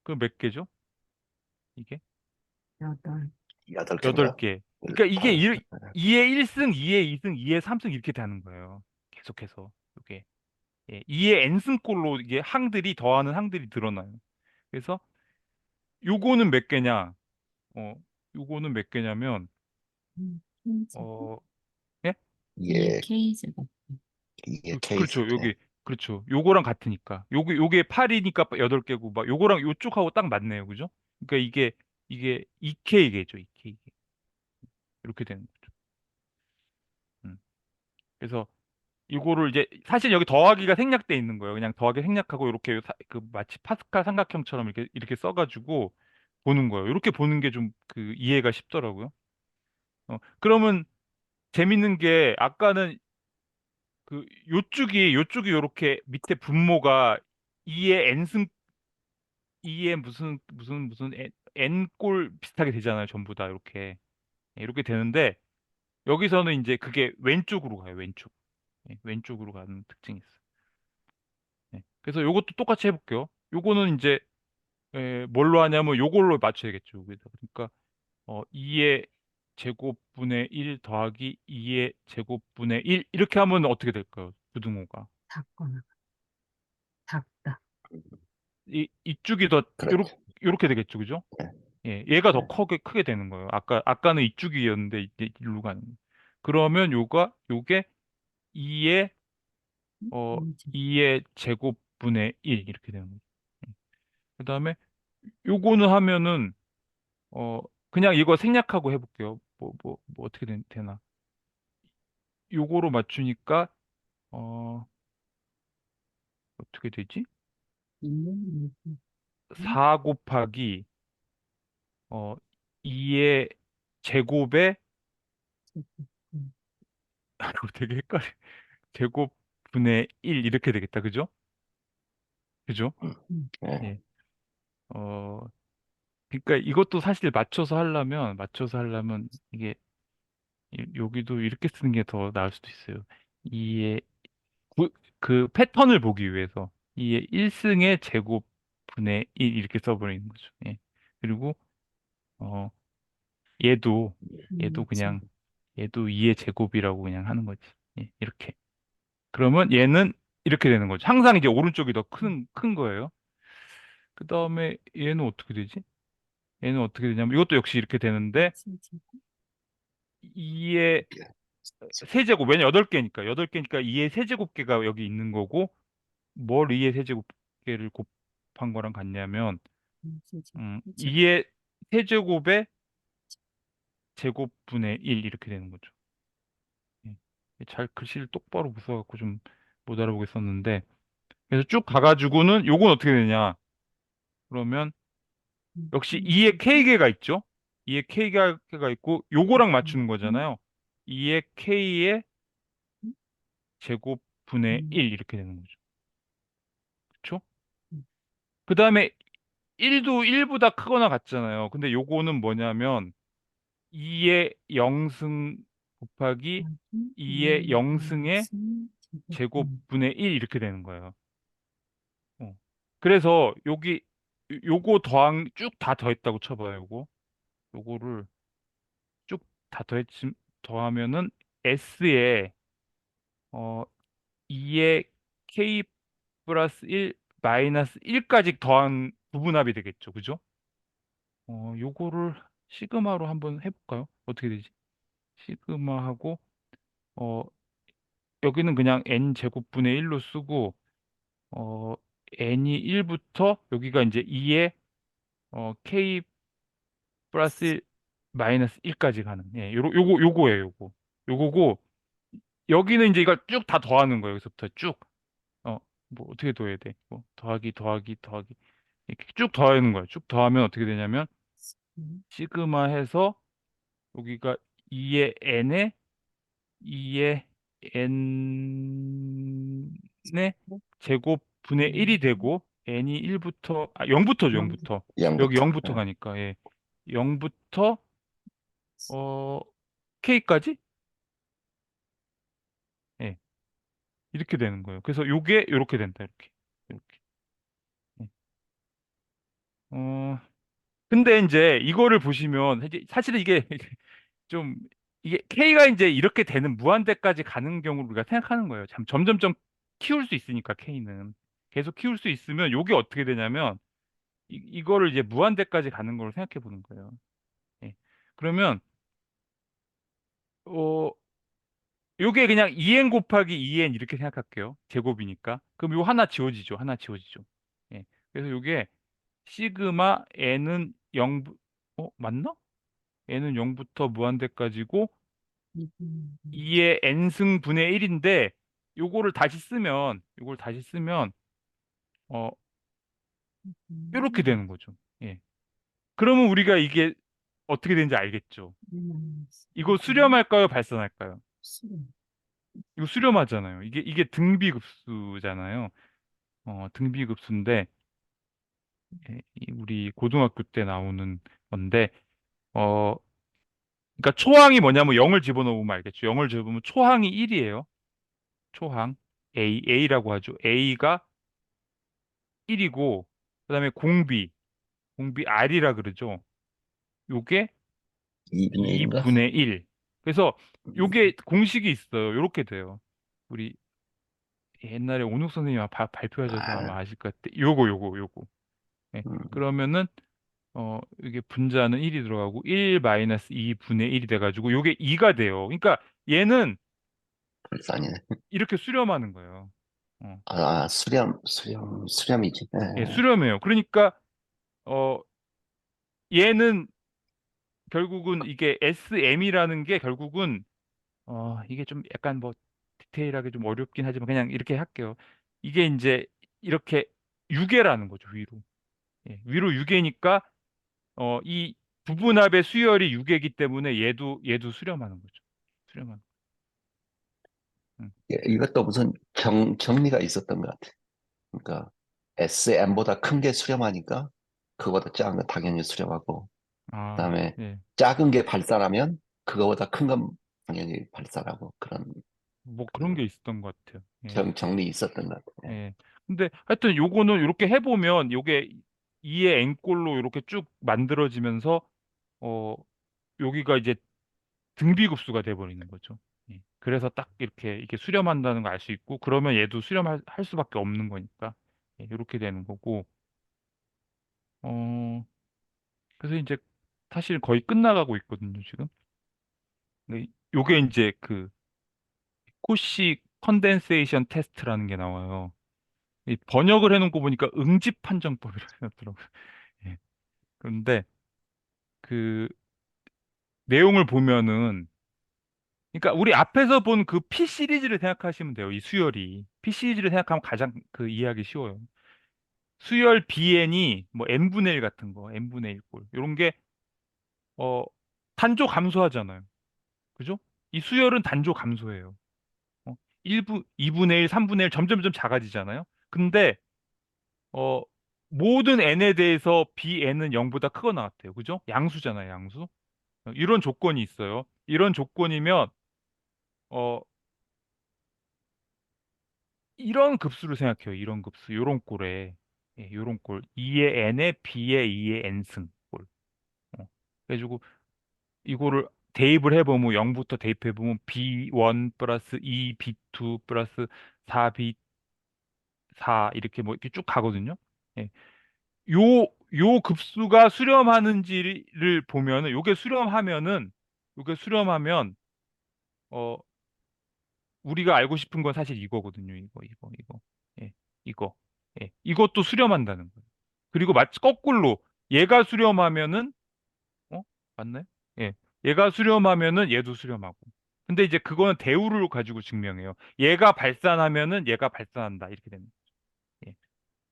그럼 몇 개죠? 이게? 8. 8개인가? 8개. 그러니까 이게 8. 2의 1승, 2의 2승, 2의 3승 이렇게 되는 거예요. 계속해서. 요게. 예. 2의 n승꼴로 이게 항들이 더하는 항들이 늘어나요. 그래서 요거는 몇 개냐? 어, 요거는 몇 개냐면 K제곱, 어, 예? 2의 2K제곱. K 그렇죠. 세트. 여기 그렇죠. 요거랑 같으니까. 요게 8이니까 8개고 막 요거랑 요쪽하고 딱 맞네요. 그죠? 그러니까 이게 2K개죠. 2K. 이렇게 되는 거죠. 음. 그래서 이거를 이제 사실 여기 더하기가 생략돼 있는 거예요. 그냥 더하기 생략하고 이렇게 그 마치 파스칼 삼각형처럼 이렇게 써가지고 보는 거예요. 이렇게 보는 게 좀 그 이해가 쉽더라고요. 그러면 재밌는 게 아까는 그 요쪽이 요렇게 밑에 분모가 2의 n승 2의 무슨 n꼴 비슷하게 되잖아요. 전부 다 이렇게 되는데 여기서는 이제 그게 왼쪽으로 가요. 왼쪽. 왼쪽으로 가는 특징이 있어요. 그래서 요것도 똑같이 해볼게요. 요거는 이제 뭘로 하냐면 요걸로 맞춰야겠죠. 여기다. 그러니까 2의 제곱분의 1 더하기 2의 제곱분의 1 이렇게 하면 어떻게 될까요? 부등호가. 작거나 작다. 이쪽이 더 그렇죠. 요렇게 되겠죠. 그죠? 네. 얘가 더 네. 크게 되는 거예요. 아까는 이쪽이었는데 이제 일로 가는 거예요. 그러면 요게 2의 어 K제곱. 2의 제곱분의 1 이렇게 되는 거죠. 그다음에 요거는 하면은 어 그냥 이거 생략하고 해볼게요. 뭐 어떻게 되나? 요거로 맞추니까 어 어떻게 되지? 4 곱하기 2의 제곱에 이거 되게 헷갈려. 제곱분의 1 이렇게 되겠다. 그죠? 그죠? 네. 예. 어 그러니까 이것도 사실 맞춰서 하려면 이게 여기도 이렇게 쓰는 게 더 나을 수도 있어요. 2의 그 패턴을 보기 위해서 2의 1승의 제곱분의 1 이렇게 써버리는 거죠. 예. 그리고 어 얘도 그냥 얘도 2의 제곱이라고 그냥 하는 거지. 예, 이렇게. 그러면 얘는 이렇게 되는 거죠. 항상 이제 오른쪽이 더 큰 거예요. 그 다음에 얘는 어떻게 되지? 얘는 어떻게 되냐면 이것도 역시 이렇게 되는데 2의 세제곱 왜냐 8개니까 8개니까 2의 세제곱계가 여기 있는 거고 뭘 2의 세제곱계를 곱한 거랑 같냐면 2의 세제곱의 제곱분의 1 이렇게 되는 거죠. 예. 잘 글씨를 똑바로 못 써갖고 좀 못 알아보겠었는데 그래서 쭉 가가지고는 요건 어떻게 되냐 그러면 역시 2의 K개가 있죠. 2의 K개가 있고 요거랑 맞추는 거잖아요. 2의 K의 제곱분의 1 이렇게 되는 거죠. 그렇죠? 그 다음에 1도 1보다 크거나 같잖아요. 근데 요거는 뭐냐면 2의 0승 곱하기 2의 0승의 제곱분의 1 이렇게 되는 거예요. 어. 그래서 요거 쭉 다 더했다고 쳐봐요. 요거를 쭉 다 더하면은 S에 2의 K 플러스 1 마이너스 1까지 더한 부분합이 되겠죠. 그죠? 요거를 시그마로 한번 해볼까요? 어떻게 되지? 시그마하고 어 여기는 그냥 n 제곱분의 1로 쓰고 어 n이 1부터 여기가 이제 2의 k 플러스 1 마이너스 1까지 가는 요거예요. 요거고 여기는 이제 이걸 쭉 다 더하는 거예요. 여기서부터 쭉 뭐 어떻게 더해야 돼? 뭐 더하기 이렇게 쭉 더하는 거예요. 쭉 더하면 어떻게 되냐면 시그마 해서 여기가 2의 n에 2의 n의 제곱분의 1이 되고 n이 1부터 0부터죠. 0부터 여기 양부터. 0부터 가니까 0부터 k까지 예, 이렇게 되는 거예요. 그래서 요게 이렇게 된다. 이렇게. 예. 근데 이제 이거를 보시면 이제 사실은 이게 좀 이게 K가 이제 이렇게 되는 무한대까지 가는 경우를 우리가 생각하는 거예요. 참 점점점 키울 수 있으니까 K는 계속 키울 수 있으면 요게 어떻게 되냐면 이거를 이제 무한대까지 가는 걸로 생각해 보는 거예요. 예. 그러면 어 요게 그냥 2n 곱하기 2n 이렇게 생각할게요. 제곱이니까. 그럼 요 하나 지워지죠. 하나 지워지죠. 예. 그래서 요게 시그마 n은 0, 맞나? n은 0부터 무한대까지고 음, 2의 n승 분의 1인데 요걸 다시 쓰면 어 이렇게 되는 거죠. 예. 그러면 우리가 이게 어떻게 되는지 알겠죠? 이거 수렴할까요, 발산할까요? 수렴. 이거 수렴하잖아요. 이게 등비급수잖아요. 등비급수인데 예, 우리 고등학교 때 나오는 건데 어 그러니까 초항이 뭐냐면 0을 집어넣으면 알겠죠. 0을 집어넣으면 초항이 1이에요. 초항 A라고 하죠. A가 1이고 그다음에 공비 R이라 그러죠. 요게 2분의 1인가? 2분의 1. 그래서 요게 공식이 있어요. 요렇게 돼요. 우리 옛날에 온육 선생님 발표하셔서 아, 아마 아실 것 같아. 요거. 예. 음, 그러면은 이게 분자는 1이 들어가고 1 마이너스 2분의 1이 돼가지고 요게 2가 돼요. 그러니까 얘는 불산이네. 이렇게 수렴하는 거예요. 어, 수렴이지. 예. 예, 수렴해요. 그러니까 어, 얘는 결국은 이게 SM이라는 게 결국은 이게 좀 약간 뭐 디테일하게 좀 어렵긴 하지만 그냥 이렇게 할게요. 이게 이제 이렇게 유계라는 거죠, 위로. 예, 위로 유계니까 이 부분합의 수열이 유계이기 때문에 얘도 수렴하는 거죠. 수렴하는. 음. 예, 이것도 무슨 정리가 있었던 것 같아. 그러니까 SM보다 큰 게 수렴하니까 그거보다 작은 건 당연히 수렴하고, 아, 그다음에 예. 작은 게 발산하면 그거보다 큰 건 당연히 발산하고 그런 뭐 그런 그 게 있었던 것 같아요. 예. 정리 있었던 것 같아. 예. 근데 하여튼 요거는 이렇게 해보면 요게 2의 n꼴로 이렇게 쭉 만들어지면서 어 여기가 이제 등비급수가 돼버리는 거죠. 예. 그래서 딱 이렇게 수렴한다는 걸 알 수 있고 그러면 얘도 수렴할 할 수밖에 없는 거니까 예, 이렇게 되는 거고 어 그래서 이제 사실 거의 끝나가고 있거든요, 지금. 근데 요게 이제 그 코시 컨덴세이션 테스트라는 게 나와요. 이 번역을 해놓은 거 보니까 응집 판정법이라고 해놨더라고요. 예. 그런데 그 내용을 보면은 그러니까 우리 앞에서 본 그 P 시리즈를 생각하시면 돼요. 이 수열이 P 시리즈를 생각하면 가장 그 이해하기 쉬워요. 수열 BN이 뭐 n분의 1 같은 거, n분의 1 꼴 이런 게 어, 단조 감소하잖아요. 그죠? 이 수열은 단조 감소해요. 1부, 2분의 1, 3분의 1 점점점 작아지잖아요. 근데 어, 모든 n에 대해서 bn은 0보다 크거나 같아요. 그죠? 양수잖아요, 양수. 이런 조건이 있어요. 이런 조건이면 어, 이런 급수를 생각해요. 이런 급수, 요런 꼴에 요런 꼴 2의 n에 b의 2의 n승 꼴. 그래가지고 이거를 대입을 해보면 0부터 대입해보면 b1 플러스 2 b2 플러스 4 b4 이렇게 뭐 이렇게 쭉 가거든요. 예. 요 급수가 수렴하는지를 보면은 요게 수렴하면 어 우리가 알고 싶은 건 사실 이거거든요. 이거. 예. 이거. 예. 이것도 수렴한다는 거예요. 그리고 마치 거꾸로 얘가 수렴하면은 어? 맞나요? 예. 얘가 수렴하면은 얘도 수렴하고. 근데 이제 그거는 대우를 가지고 증명해요. 얘가 발산하면은 얘가 발산한다. 이렇게 됩니다. 예.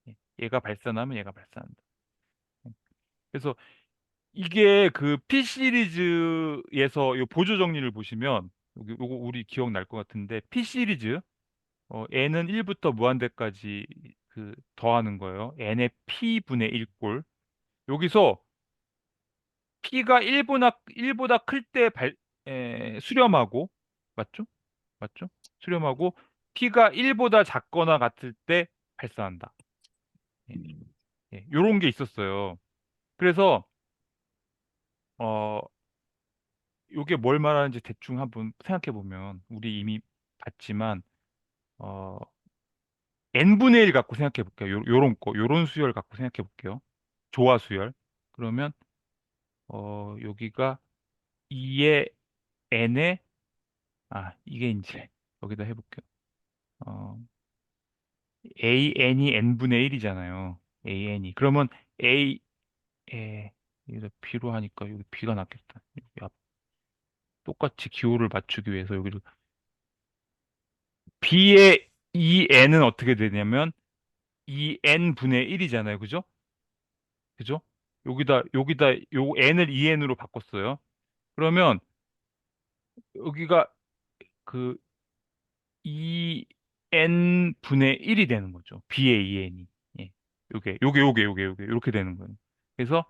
예. 얘가 발산하면 얘가 발산한다. 예. 그래서 이게 그 P 시리즈에서 요 보조 정리를 보시면 요거 우리 기억날 것 같은데 P 시리즈 n은 1부터 무한대까지 그 더하는 거예요. n의 p분의 1꼴. 여기서 p가 1보다 클 때 수렴하고 맞죠? 맞죠? 수렴하고 p가 1보다 작거나 같을 때 발산한다. 예, 음, 요런 게 있었어요. 그래서 어 요게 뭘 말하는지 대충 한번 생각해 보면 우리 이미 봤지만 어 n분의 1 갖고 생각해 볼게요. 요런 수열 갖고 생각해 볼게요. 조화수열. 그러면 여기가 2의 n에 이게 이제 여기다 해볼게요. 어, an이 n분의 1이잖아요. an이. 그러면 a 여기다 b로 하니까 여기 b가 낫겠다. 여기 똑같이 기호를 맞추기 위해서 여기를 b의 2n은 어떻게 되냐면 2n분의 1이잖아요. 그죠? 그죠? 여기다 요 n을 2n으로 바꿨어요. 그러면 여기가 그 2n분의 1이 되는 거죠. b의 2n이. 예. 요게 이렇게 되는 거예요. 그래서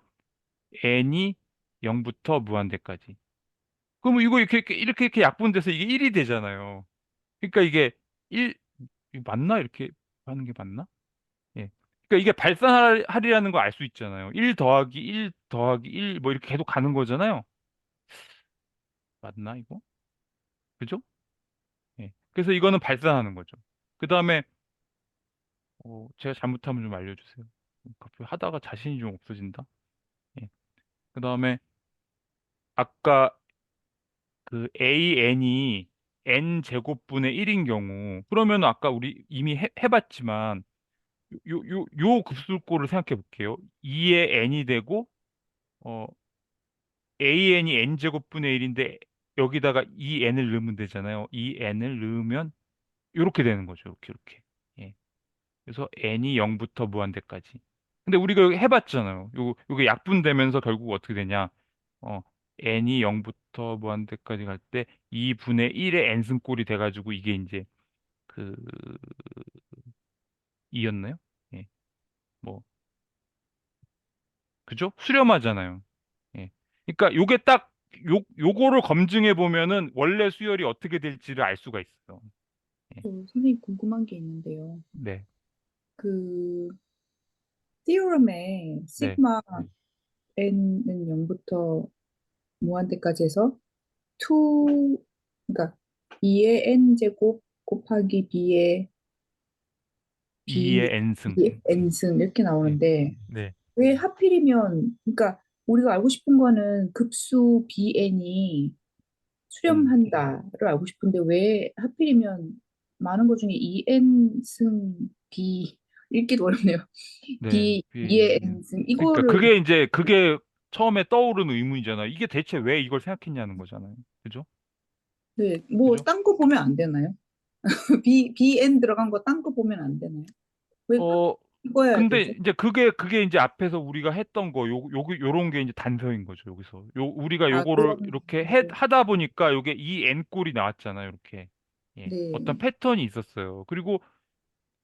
n이 0부터 무한대까지. 그러면 이렇게 약분돼서 이게 1이 되잖아요. 그러니까 이게 1 이거 맞나? 이렇게 하는 게 맞나? 예. 그러니까 이게 발산하리라는 거 알 수 있잖아요. 1 더하기 1 더하기 1 뭐 이렇게 계속 가는 거잖아요. 맞나 이거? 그죠? 예. 그래서 이거는 발산하는 거죠. 그 다음에 제가 잘못하면 좀 알려주세요. 갑자기 하다가 자신이 좀 없어진다. 예. 그 다음에 아까 그 AN이 N 제곱분의 1인 경우 그러면 아까 우리 이미 해봤지만 요 급수꼴을 생각해 볼게요. 2의 N이 되고 어 AN이 N 제곱분의 1인데 여기다가 2N을 넣으면 되잖아요. 2N을 넣으면 이렇게 되는 거죠. 이렇게. 예. 그래서 n이 0부터 무한대까지. 근데 우리가 여기 해봤잖아요. 요게 약분되면서 결국 어떻게 되냐? 어, n이 0부터 무한대까지 갈 때 2분의 1의 n승꼴이 돼가지고 이게 이제 그 2였나요? 예, 뭐 그죠? 수렴하잖아요. 예. 그러니까 요게 딱 요거를 검증해 보면은 원래 수열이 어떻게 될지를 알 수가 있어요. 예. 선생님 궁금한 게 있는데요. 네, 그 티오럼에 네, 시그마 n은 0부터 무한대까지 해서 2, 그러니까 2의 n 제곱 곱하기2의 n승. b의 n승 이렇게 네, 나오는데 네. 왜 하필이면 그러니까 우리가 알고 싶은 거는 급수 bn이 음. 수렴한다를 알고 싶은데 왜 하필이면 많은 것 중에 2n 승 b 읽기도 어렵네요. 네. b 2의 n 승 그러니까 이거를 그게 처음에 떠오르는 의문이잖아요. 이게 대체 왜 이걸 생각했냐는 거잖아요. 그죠? 네, 뭐 그죠? 딴 거 보면 안 되나요? bn 들어간 거 딴 거 보면 안 되나요? 왜 꼭 어, 이거 해야 근데 되죠? 이제 그게 이제 앞에서 우리가 했던 거, 요런 게 이제 단서인 거죠, 여기서. 우리가 아, 요거를 그럼 이렇게 네. 하다 보니까 요게 이 n꼴이 나왔잖아요, 이렇게. 예. 어떤 네. 패턴이 있었어요. 그리고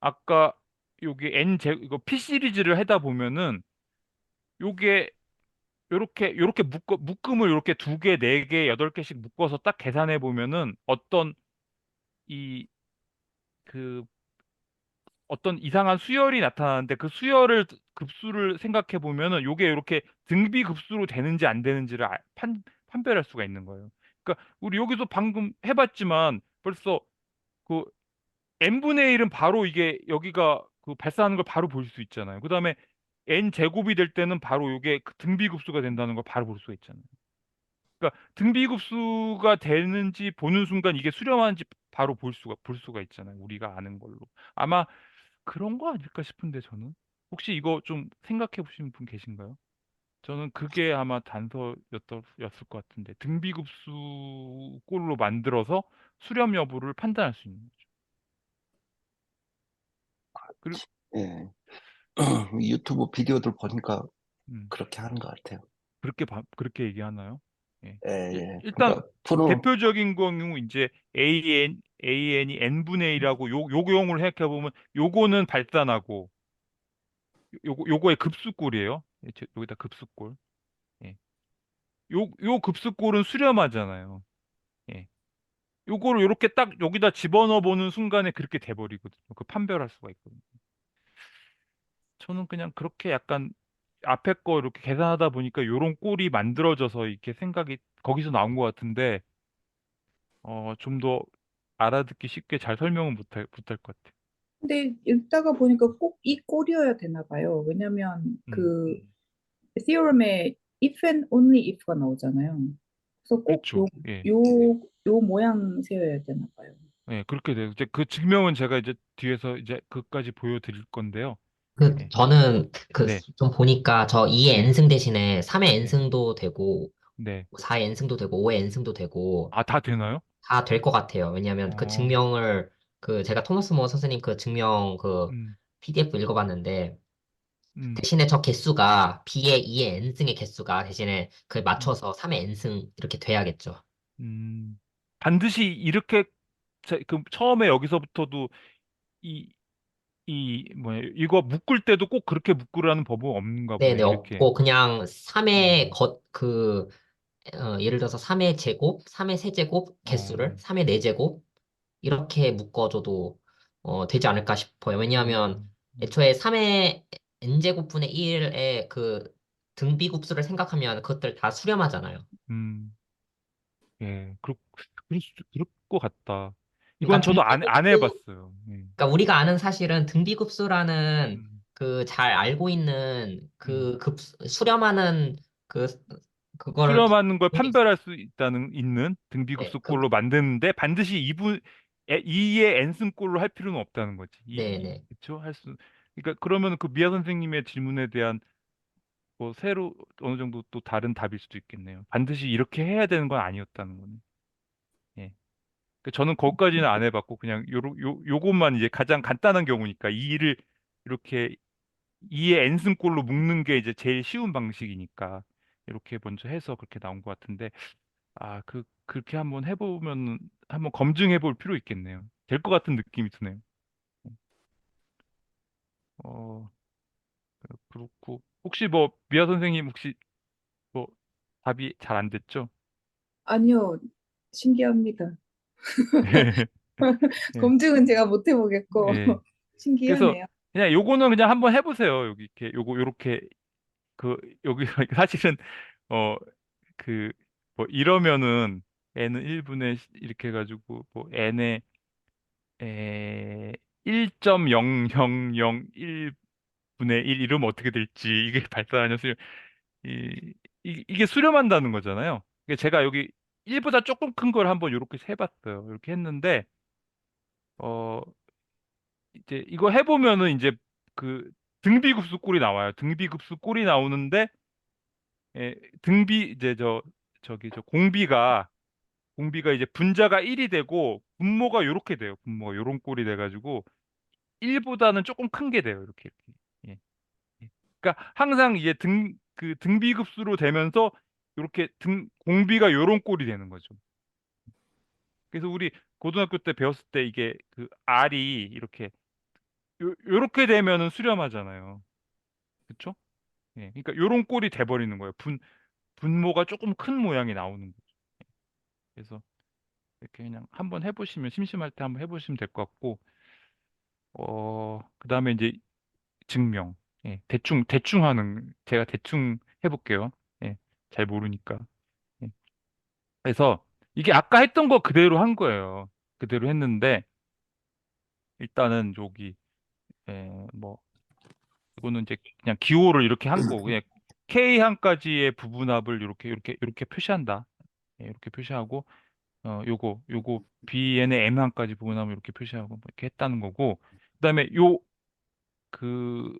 아까 요게 이거 P 시리즈를 하다 보면은 요게 요렇게 묶음을 요렇게 두 개, 네 개, 여덟 개씩 묶어서 딱 계산해 보면은 이, 그, 어떤 이상한 수열이 나타나는데 그 수열을 급수를 생각해 보면은 요게 이렇게 등비 급수로 되는지 안 되는지를 판별할 수가 있는 거예요. 그러니까 우리 여기서 방금 해봤지만 벌써 그 n분의 1은 바로 이게 여기가 그 발산하는 걸 바로 볼 수 있잖아요. 그다음에 n 제곱이 될 때는 바로 요게 그 등비 급수가 된다는 걸 바로 볼 수가 있잖아요. 그러니까 등비급수가 되는지 보는 순간 이게 수렴하는지 바로 볼 수가 있잖아요. 우리가 아는 걸로. 아마 그런 거 아닐까 싶은데 저는 혹시 이거 좀 생각해 보신 분 계신가요? 저는 그게 아마 단서였을 것 같은데 등비급수 꼴로 만들어서 수렴 여부를 판단할 수 있는 거죠. 그리고 예. 유튜브 비디오들 보니까 음, 그렇게 하는 것 같아요. 그렇게 얘기하나요? 예. 예, 예. 일단 그러니까 푸는 대표적인 경우 이제 an이 n분의 1하고 요 경우를 생각해 보면 요거는 발산하고 요거의 급수꼴이에요. 예, 여기다 급수꼴. 예. 요 급수꼴은 수렴하잖아요. 예. 요거를 요렇게 딱 여기다 집어넣어 보는 순간에 그렇게 돼 버리거든요. 그 판별할 수가 있거든요. 저는 그냥 그렇게 약간 앞에 거 이렇게 계산하다 보니까 요런 꼴이 만들어져서 이렇게 생각이 거기서 나온 것 같은데 좀 더 알아듣기 쉽게 잘 설명은 못할 것 같아. 근데 읽다가 보니까 꼭 이 꼴이어야 되나 봐요. 왜냐면 음, theorem에 if and only if가 나오잖아요. 그래서 꼭 그렇죠. 예. 요 모양 세워야 되나 봐요. 예, 그렇게 돼요. 이제 그 증명은 제가 이제 뒤에서 이제 그까지 보여드릴 건데요. 예. 저는 네. 좀 보니까 저 2의 네. n승 대신에 3의 네. n승도 되고 네. 4의 n승도 되고 5의 n승도 되고 아, 다 되나요? 다 될 것 같아요. 왜냐하면 그 어. 증명을 제가 토머스 모 선생님 그 증명 음. PDF 읽어봤는데 음. 대신에 저 개수가 B의 2의 n승의 개수가 대신에 그에 음. 맞춰서 3의 n승 이렇게 돼야겠죠. 음. 반드시 이렇게 그 처음에 여기서부터도 이 뭐야 이거 묶을 때도 꼭 그렇게 묶으라는 법은 없는가 보네. 네네, 이렇게. 없고 그냥 3의 어. 예를 들어서 3의 제곱, 3의 세제곱 개수를 어. 3의 4제곱 이렇게 묶어줘도 되지 않을까 싶어요. 왜냐하면 음. 음. 애초에 3의 n제곱분의 1의 그 등비급수를 생각하면 그것들 다 수렴하잖아요. 음. 예. 그럴 것 같다. 이건 그러니까 저도 안 해봤어요. 예. 그러니까 우리가 아는 사실은 등비급수라는 음. 그 잘 알고 있는 음. 수렴하는 그 그거를 수렴하는 걸 분이 판별할 수 있는 네, 등비급수꼴로 만드는데 반드시 2의 n승꼴로 할 필요는 없다는 거지. 네네. 그렇죠? 그러니까 그러면 그 미아 선생님의 질문에 대한 뭐 새로 어느 정도 또 다른 답일 수도 있겠네요. 반드시 이렇게 해야 되는 건 아니었다는 거네. 예. 그 저는 거기까지는 안 해봤고 그냥 요것만 이제 가장 간단한 경우니까 이를 이렇게 2의 n승꼴로 묶는 게 이제 제일 쉬운 방식이니까 이렇게 먼저 해서 그렇게 나온 것 같은데 그렇게 한번 해보면 한번 검증해 볼 필요 있겠네요. 될 것 같은 느낌이 드네요. 어, 그렇고 혹시 뭐 미아 선생님 혹시 뭐 답이 잘 안 됐죠? 아니요, 신기합니다. 예, 검증은 제가 못 해보겠고 예. 그래서 신기하네요. 그냥 요거는 그냥 한번 해보세요. 여기 이렇게 요렇게 그 여기 사실은 어 그 뭐 이러면은 n은 1분의 이렇게 해가지고 뭐 n의 1.0001분의 1 이러면 어떻게 될지 이게 발산하냐 이게 수렴한다는 거잖아요. 제가 여기 1보다 조금 큰 걸 한번 이렇게 해봤어요. 이렇게 했는데 어 이제 이거 해보면은 이제 그 등비급수 꼴이 나와요. 등비급수 꼴이 나오는데 이제 저 공비가 이제 분자가 1이 되고 분모가 요렇게 돼요. 분모가 요런 꼴이 돼가지고 1보다는 조금 큰 게 돼요. 이렇게. 예. 예. 그러니까 항상 이제 그 등비급수로 되면서 이렇게 공비가 요런 꼴이 되는 거죠. 그래서 우리 고등학교 때 배웠을 때 이게 그 R이 이렇게 요렇게 되면은 수렴하잖아요. 그렇죠? 예. 그러니까 요런 꼴이 돼버리는 거예요. 분모가 조금 큰 모양이 나오는 거죠. 그래서 이렇게 그냥 한번 해보시면 심심할 때 한번 해보시면 될 것 같고 그다음에 이제 증명. 예. 대충 하는 제가 대충 해볼게요. 예. 잘 모르니까. 예. 그래서 이게 아까 했던 거 그대로 한 거예요. 그대로 했는데 일단은 여기 뭐 이거는 이제 그냥 기호를 이렇게 한 거고 그냥 K 한까지의 부분합을 이렇게 표시한다. 예, 이렇게 표시하고 요거 Bn의 M 한까지 부분합을 이렇게 표시하고 뭐 이렇게 했다는 거고 그다음에 요 그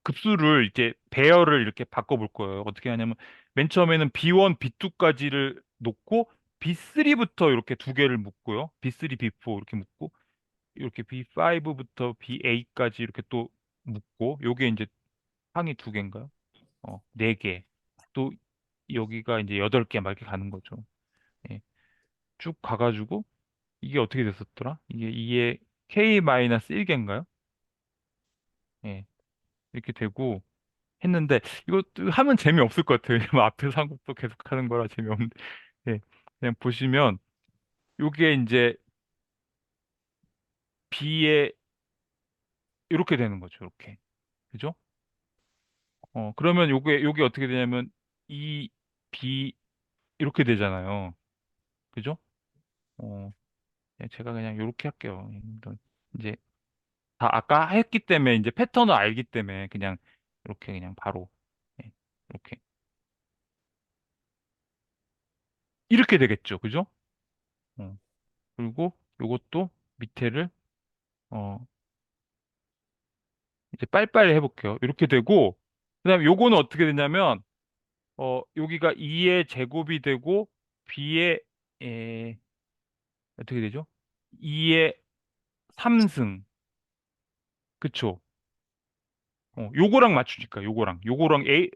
급수를 이제 배열을 이렇게 바꿔볼 거예요. 어떻게 하냐면 맨 처음에는 B1, B2까지를 놓고 B3부터 이렇게 두 개를 묶고요. B3, B4 이렇게 묶고 이렇게 B5부터 B8까지 이렇게 또 묶고 요게 이제 항이 두 개인가요? 네 개. 또 여기가 이제 여덟 개 막 이렇게 가는 거죠. 예. 쭉 가가지고 이게 어떻게 됐었더라? 이게 2에 K-1개인가요? 예. 이렇게 되고 했는데 이거 하면 재미없을 것 같아요. 왜냐면 앞에서 한 것도 계속 하는 거라 재미없는데. 예. 그냥 보시면 요게 이제 B에 이렇게 되는 거죠. 이렇게. 그죠? 그러면 요게 어떻게 되냐면 이 B 이렇게 되잖아요. 그죠? 어, 제가 그냥 이렇게 할게요. 이제 다 아까 했기 때문에 이제 패턴을 알기 때문에 그냥 이렇게 그냥 바로 예, 이렇게. 이렇게 되겠죠. 그죠? 어, 그리고 요것도 밑에를 어, 이제 빨리빨리 해볼게요. 이렇게 되고, 그다음에 요거는 어떻게 되냐면, 여기가 2의 제곱이 되고, b의, 어떻게 되죠? 2의 3승. 그쵸? 요거랑 맞추니까, 요거랑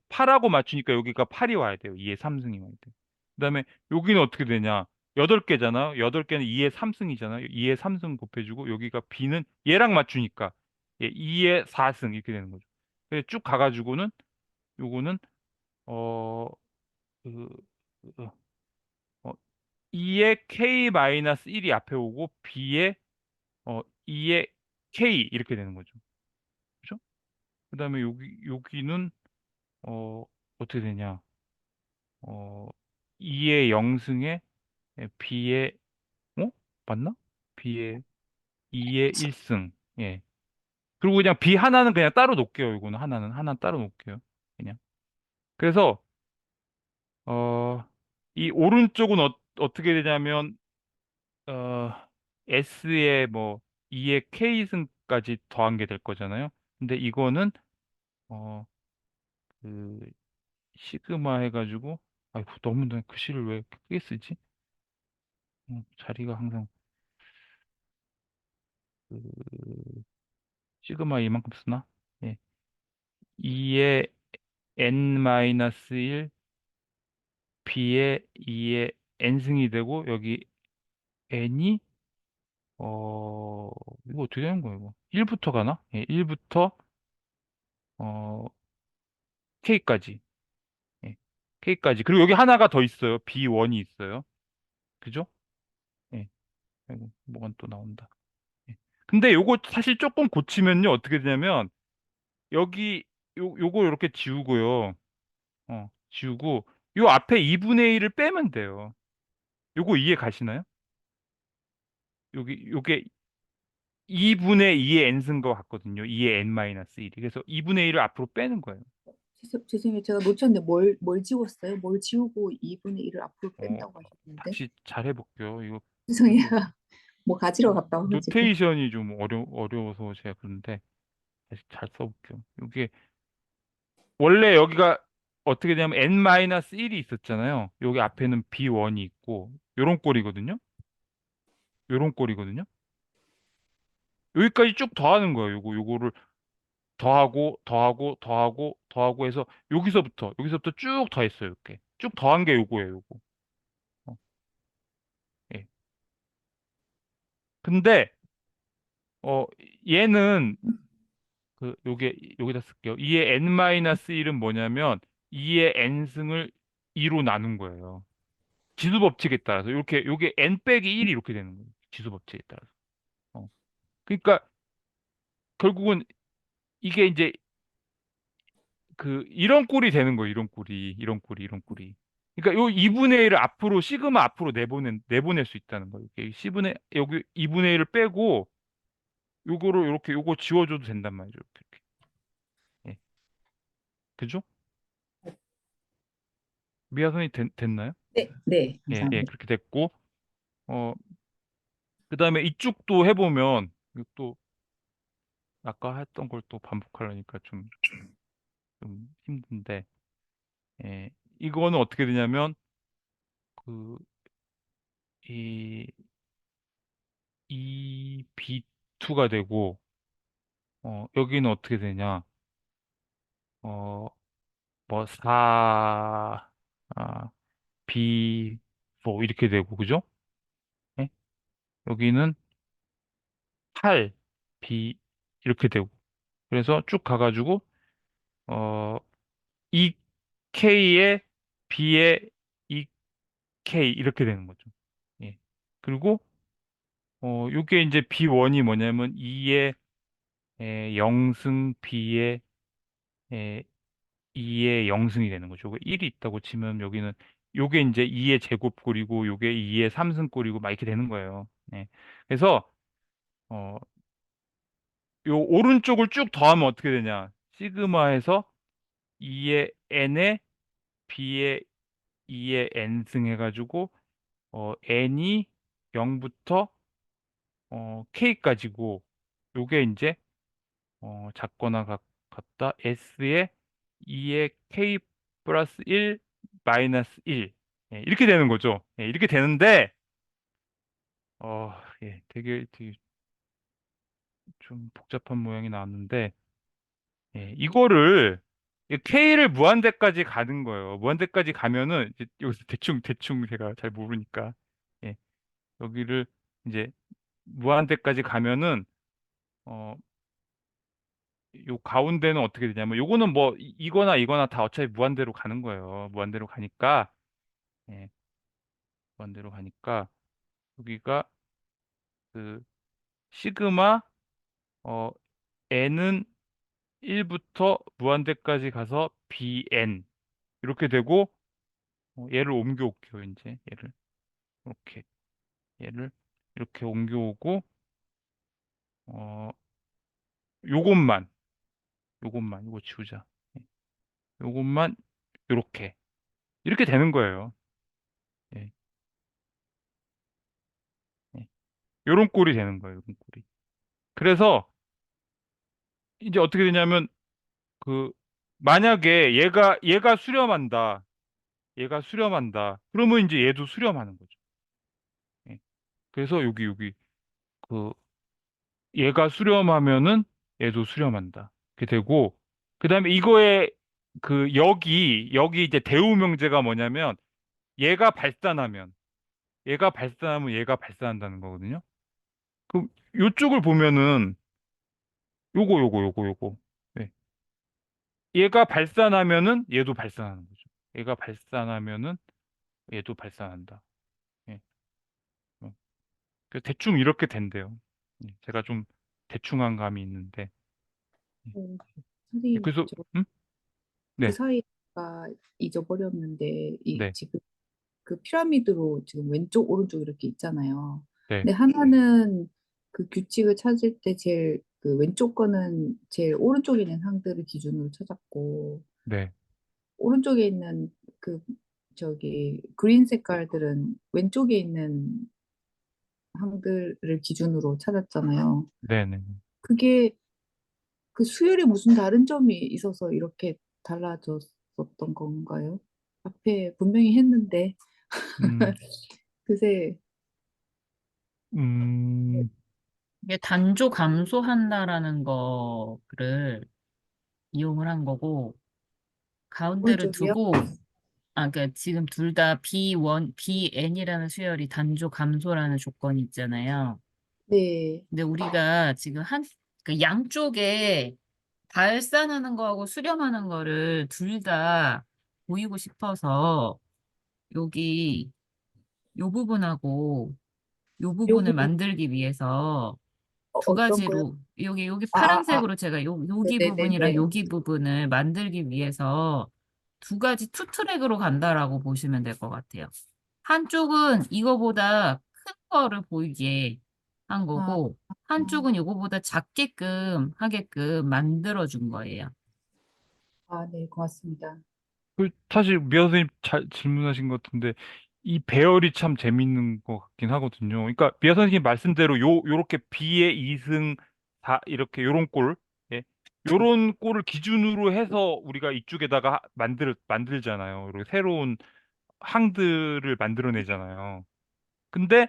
8하고 맞추니까 여기가 8이 와야 돼요. 2의 3승이 와야 돼요. 그다음에 여기는 어떻게 되냐? 8개잖아. 8개는 2의 3승이잖아. 2의 3승 곱해주고, 여기가 b는 얘랑 맞추니까, 2의 4승 이렇게 되는 거죠. 그래서 쭉 가가지고는, 요거는, 어, 그, 어, 어, 2의 k-1이 앞에 오고, b의, 2의 k 이렇게 되는 거죠. 그죠? 그다음에 여기는, 어, 어떻게 되냐? 어, 2의 0승에 B의 맞나? B의 2의 1승. 예. 그리고 그냥 B 하나는 그냥 따로 놓을게요. 이거는 하나 따로 놓을게요. 그냥. 그래서 이 오른쪽은 어떻게 되냐면 어, S에 뭐 2의 K승까지 더한 게 될 거잖아요. 근데 이거는 어, 그 시그마 해가지고 아이고 너무 나 글씨를 왜 크게 쓰지? 자리가 항상 그 시그마 이만큼 쓰나? 예. 2의 n-1, b의 2의 n승이 되고 여기 n이 어 이거 어떻게 되는 거예요, 이거? 1부터 가나? 예, 1부터 어 k까지. 예. k까지. 그리고 여기 하나가 더 있어요. b1이 있어요. 그죠? 예. 아이고, 뭐가 또 나온다. 예. 근데 요거 사실 조금 고치면요. 어떻게 되냐면 여기 요거 이렇게 지우고요. 지우고 요 앞에 2분의 1을 빼면 돼요. 요거 이해 가시나요? 요게 2분의 2의 n승 거 같거든요. 2의 n-1이. 그래서 2분의 1을 앞으로 빼는 거예요. 죄송해요. 제가 놓쳤는데 뭘 지웠어요? 뭘 지우고 2분의 1을 앞으로 어, 뺀다고 하셨는데? 다시 잘 해볼게요. 이거 죄송해요. 뭐 가지러 갔다 와가지고. 노테이션이 좀 어려워서 제가 그런데 다시 잘 써볼게요. 이게 원래 여기가 어떻게 되냐면 n-1이 있었잖아요. 여기 앞에는 b1이 있고 요런 꼴이거든요. 요런 꼴이거든요. 여기까지 쭉 더하는 거예요. 요거를 더하고 해서 여기서부터 쭉 더했어요. 이렇게 쭉 더한 게 요거예요. 요거. 어, 예. 근데 어 얘는 여기다 쓸게요. 2의 n-1은 뭐냐면 2의 n승을 2로 나눈 거예요. 지수 법칙에 따라서 이렇게 요게 n 빼기 1이 이렇게 되는 거예요. 지수 법칙에 따라서. 어. 그러니까 결국은 이게 이제 이런 꼴이 되는 거예요. 이런 꼴이. 그러니까 요 2분의 1을 앞으로 시그마 앞으로 내보낼 수 있다는 거예요. 이게 10분의 여기 2분의 1을 빼고 요거를 이렇게 요거 지워줘도 된단 말이죠. 이렇게. 예. 그죠? 미아 선이 됐나요? 네, 네, 예, 예, 감사합니다. 그렇게 됐고 어 그다음에 이쪽도 해보면 이것도 아까 했던 걸 또 반복하려니까 좀 힘든데 예. 이거는 어떻게 되냐면 그 이 B2가 되고 여기는 어떻게 되냐? 어, 뭐 4, B4 이렇게 되고 그죠? 예? 여기는 8, B 이렇게 되고 그래서 쭉 가가지고 어, 2K에 B에 2K 이렇게 되는 거죠. 예. 그리고 요게 이제 B1이 뭐냐면 2의 0승 B의 2의 0승이 되는 거죠. 요게 1이 있다고 치면 여기는 요게 이제 2의 제곱꼴이고 요게 2의 3승꼴이고 막 이렇게 되는 거예요. 네. 그래서 어, 요 오른쪽을 쭉 더하면 어떻게 되냐? 시그마에서 2의 n에 B의 2의 n승 해가지고 n이 0부터 k까지고 요게 이제 작거나 같다 s의 2의 k 플러스 1 마이너스 1 이렇게 되는 거죠. 이렇게 되는데 되게 좀 복잡한 모양이 나왔는데 이거를 K를 무한대까지 가는 거예요. 무한대까지 가면은 이제 여기서 대충 제가 잘 모르니까 예, 여기를 이제 무한대까지 가면은 어, 요 가운데는 어떻게 되냐면 요거는 뭐 이거나 이거나 다 어차피 무한대로 가는 거예요. 예, 무한대로 가니까 여기가 그 시그마 어 n은 1부터 무한대까지 가서 bn 이렇게 되고 얘를 옮겨올게요. 이제 이렇게 얘를 이렇게 옮겨오고 어 요것만 이거 지우자. 예, 요것만 이렇게 되는 거예요. 예, 예. 요런 꼴이 되는 거예요. 요런 꼴이. 그래서 이제 어떻게 되냐면 그 만약에 얘가 수렴한다. 얘가 수렴한다. 그러면 이제 얘도 수렴하는 거죠. 예. 그래서 여기 그 얘가 수렴하면은 얘도 수렴한다. 이렇게 되고 그다음에 이거에 그 여기 이제 대우 명제가 뭐냐면 얘가 발산하면 얘가 발산한다는 거거든요. 그럼 요쪽을 보면은 요거. 네. 얘가 발산하면은 얘도 발산하는 거죠. 얘가 발산하면은 얘도 발산한다. 예. 어. 그래서 대충 이렇게 된대요. 제가 좀 대충한 감이 있는데. 예. 어, 선생님, 그래서 음? 그 네. 사이가 잊어버렸는데, 이 네. 지금 그 피라미드로 지금 왼쪽, 오른쪽 이렇게 있잖아요. 네. 근데 하나는 그 규칙을 찾을 때 제일 그 왼쪽 거는 제일 오른쪽에 있는 항들을 기준으로 찾았고, 네. 오른쪽에 있는 그 저기 그린 색깔들은 왼쪽에 있는 항들을 기준으로 찾았잖아요. 네. 네. 그게 그 수열에 무슨 다른 점이 있어서 이렇게 달라졌었던 건가요? 앞에 분명히 했는데 음. 그새 음. 이게 단조 감소한다라는 거를 이용을 한 거고, 가운데를 오른쪽이요? 두고, 그러니까 지금 둘 다 B1, BN이라는 수열이 단조 감소라는 조건이 있잖아요. 네. 근데 우리가 지금 그 양쪽에 발산하는 거하고 수렴하는 거를 둘 다 보이고 싶어서 여기 요 부분하고 요 요 부분을 부분 만들기 위해서 두 어떤 거요? 가지로 여기 아, 파란색으로 제가 여기 부분이랑 네네네네. 여기 부분을 만들기 위해서 두 가지 투 트랙으로 간다라고 보시면 될 것 같아요. 한쪽은 이거보다 큰 거를 보이게 한 아, 거고 아, 한쪽은 이거보다 작게끔 하게끔 만들어 준 거예요. 네, 고맙습니다. 사실 미아 선생님 잘 질문하신 것 같은데 이 배열이 참 재밌는 것 같긴 하거든요. 그러니까 미아 선생님 말씀대로 요렇게 B의 2승 다 이렇게 요런 꼴, 예. 요런 꼴을 기준으로 해서 우리가 이쪽에다가 만들잖아요. 그리고 새로운 항들을 만들어내잖아요. 근데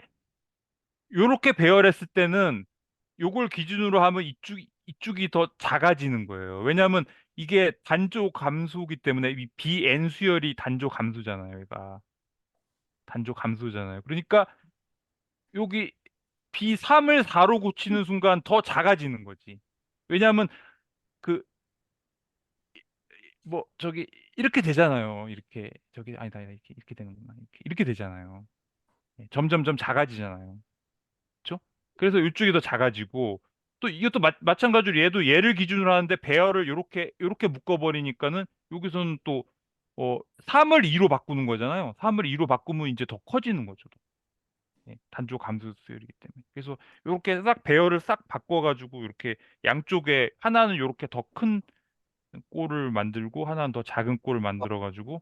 요렇게 배열했을 때는 요걸 기준으로 하면 이쪽이 더 작아지는 거예요. 왜냐하면 이게 단조 감소기 때문에 이 BN 수열이 단조 감소잖아요. 얘가 단조 감소잖아요. 그러니까 여기 B3을 4로 고치는 순간 더 작아지는 거지. 왜냐하면 그 뭐 저기 이렇게 되잖아요. 이렇게 저기 아니다 이렇게 되는구나. 이렇게 되잖아요. 점점점 작아지잖아요. 그렇죠? 그래서 이쪽이 더 작아지고 또 이것도 마찬가지로 얘를 기준으로 하는데 배열을 요렇게 묶어버리니까는 여기서는 또 3을 2로 바꾸는 거잖아요. 3을 2로 바꾸면 이제 더 커지는 거죠. 단조 감소 수열이기 때문에. 그래서 이렇게 싹 배열을 싹 바꿔가지고 이렇게 양쪽에 하나는 이렇게 더 큰 골을 만들고 하나는 더 작은 골을 만들어 가지고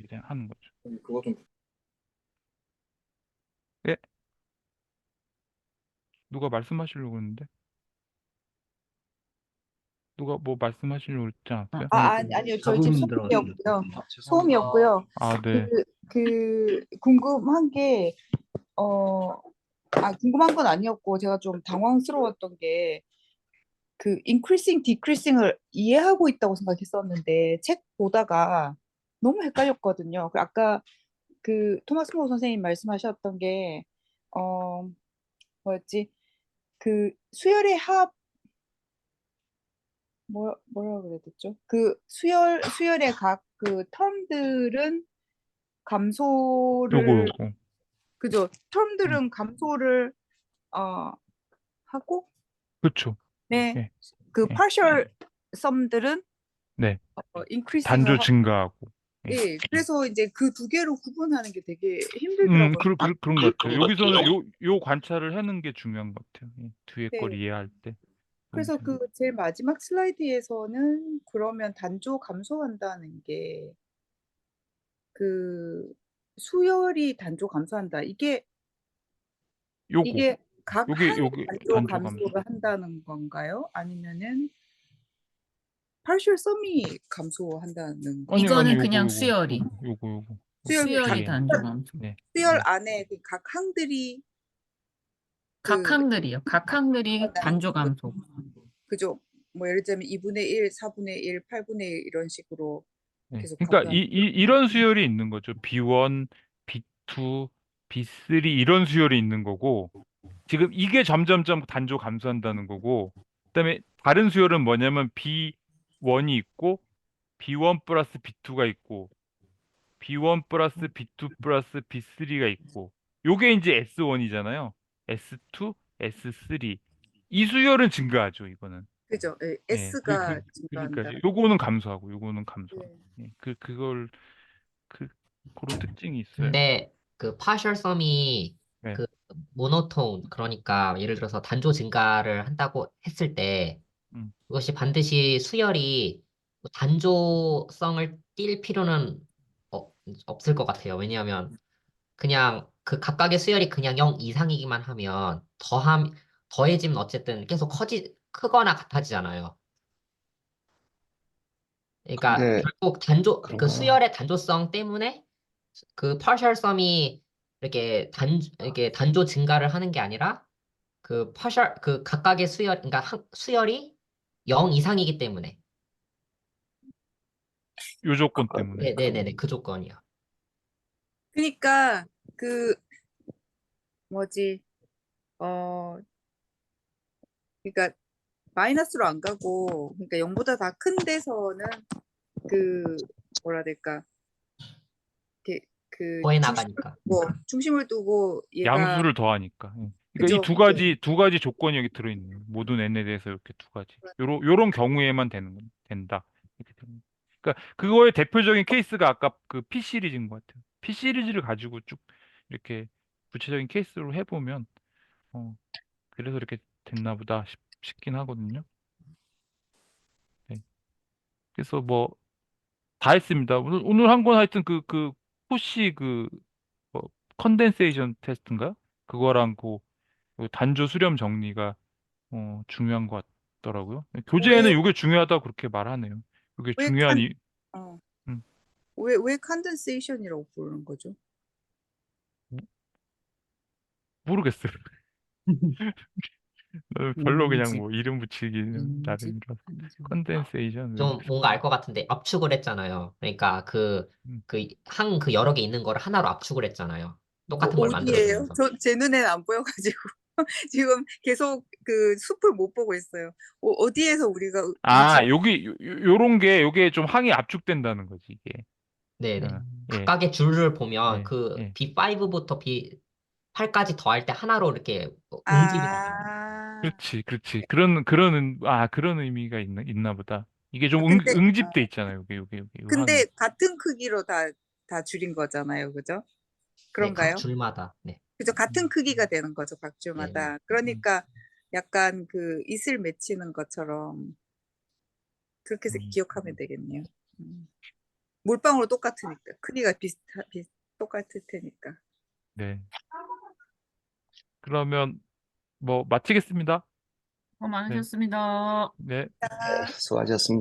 이제 하는 거죠. 그거 좀 예? 누가 말씀하시려고 했는데? 누가 뭐 말씀하시려고 그랬지 않았어요? 아니요. 저희 집 자국민 들어가지고. 소음이었고요. 아, 죄송합니다. 소음이었고요. 아, 네. 궁금한 게, 궁금한 건 아니었고, 제가 좀 당황스러웠던 게, increasing, decreasing을 이해하고 있다고 생각했었는데, 책 보다가 너무 헷갈렸거든요. 아까 토마스 모 선생님 말씀하셨던 게, 뭐였지? 수열의 합, 뭐라 그래야 됐죠? 수열의 각 텀들은 감소를, 요거. 그죠? 텀들은 감소를, 어, 하고, 그렇죠. 네, 예. 예. partial sum들은 네. increasing을 단조 하고, 증가하고. 예. 예, 그래서 이제 그 두 개로 구분하는 게 되게 힘들더라고요. 그런 것 같아요. 여기서는 요 관찰을 하는 게 중요한 것 같아요. 예. 뒤에 걸 네. 이해할 때. 그래서 제일 마지막 슬라이드에서는 그러면 단조 감소한다는 게 수열이 단조 감소한다. 이게 요거. 각 요게 항이 단조 단조 감소를 한다는 건가요? 아니면은 partial sum이 감소한다는 건가요? 이거는 그냥 수열이. 요거. 수열이 뒤에. 단조 감소. 네. 수열 안에 각 항들이 각 항들이요. 각 항들이 단조 감소. 그죠? 뭐 예를 들면 2분의 1, 4분의 1, 8분의 1 이런 식으로 네. 계속 그러니까 감소하는 이런 수열이 있는 거죠. B1, B2, B3 이런 수열이 있는 거고 지금 이게 점점점 단조 감소한다는 거고 그다음에 다른 수열은 뭐냐면 B1이 있고 B1 플러스 B2가 있고 B1 플러스 B2 플러스 B3가 있고 요게 이제 S1이잖아요. S2, S3 이 수열은 증가하죠. 이거는. 그죠? 예, 예, S가 그러니까 증가한다. 요거는 감소하고 요거는 감소하고. 네. 예, 그걸 그런 특징이 있어요. 근데 그 partial sum이 네. 그 모노톤 그러니까 예를 들어서 단조 증가를 한다고 했을 때 음. 그것이 반드시 수열이 단조성을 띌 필요는 없을 것 같아요. 왜냐하면 그냥 그 각각의 수열이 그냥 0 이상이기만 하면 더해지면 어쨌든 계속 크거나 같아지잖아요. 그러니까 근데 결국 그 그런가요? 수열의 단조성 때문에 그 partial sum이 이렇게 단조 증가를 하는 게 아니라 그 각각의 그러니까 수열이 0 이상이기 때문에. 요 조건 때문에. 네네네, 그 조건이요. 그러니까 뭐지? 어, 그러니까 마이너스로 안 가고, 그러니까 0보다 다 큰 데서는 뭐라 해야 될까? 더해 나가니까. 중심을 두고 얘가 양수를 더하니까. 예. 그러니까 그죠? 이 두 가지 조건이 여기 들어있네요. 모든 n에 대해서 이렇게 두 가지. 요런 경우에만 된다. 이렇게 됩니다. 그러니까 그거의 대표적인 케이스가 아까 그 P 시리즈인 것 같아요. P 시리즈를 가지고 쭉 이렇게 구체적인 케이스로 해보면 그래서 이렇게 됐나 보다 싶긴 하거든요. 네. 그래서 뭐 다 했습니다. 오늘 한 건 하여튼 푸시 뭐 컨덴세이션 테스트인가요? 그거랑 그 단조 수렴 정리가 중요한 것 같더라고요. 교재에는 이게 중요하다고 그렇게 말하네요. 이게 왜 중요한 음, 왜 컨덴세이션이라고 부르는 거죠? 모르겠어요. 별로 그냥 인집, 뭐 이름 붙이기는 나름이라서 컨덴세이션 좀 뭔가 알 것 같은데 압축을 했잖아요. 그러니까 그 여러 개 있는 거를 하나로 압축을 했잖아요. 똑같은 걸 어디예요? 만들어주면서. 제 눈에는 안 보여가지고 지금 계속 숲을 못 보고 있어요. 어디에서 우리가 요런 게 요게 좀 항이 압축된다는 거지 이게. 네네. 예. 각각의 줄을 보면 예. 그 예. B5부터 B8까지 더할 때 하나로 이렇게 응집이 되잖아요. 그렇지. 그런 의미가 있나 보다. 이게 좀 근데 응집돼 있잖아요. 요게 요 항이. 같은 크기로 다 줄인 거잖아요, 그죠? 네, 각 그런가요? 줄마다. 네. 그죠? 같은 크기가 되는 거죠, 각 네. 줄마다. 그러니까 약간 이슬 맺히는 것처럼 그렇게 해서 음. 기억하면 되겠네요. 물방울로 똑같으니까 크기가 똑같을 테니까. 네. 그러면 뭐 마치겠습니다. 수고 네. 많으셨습니다. 네. 수고하셨습니다.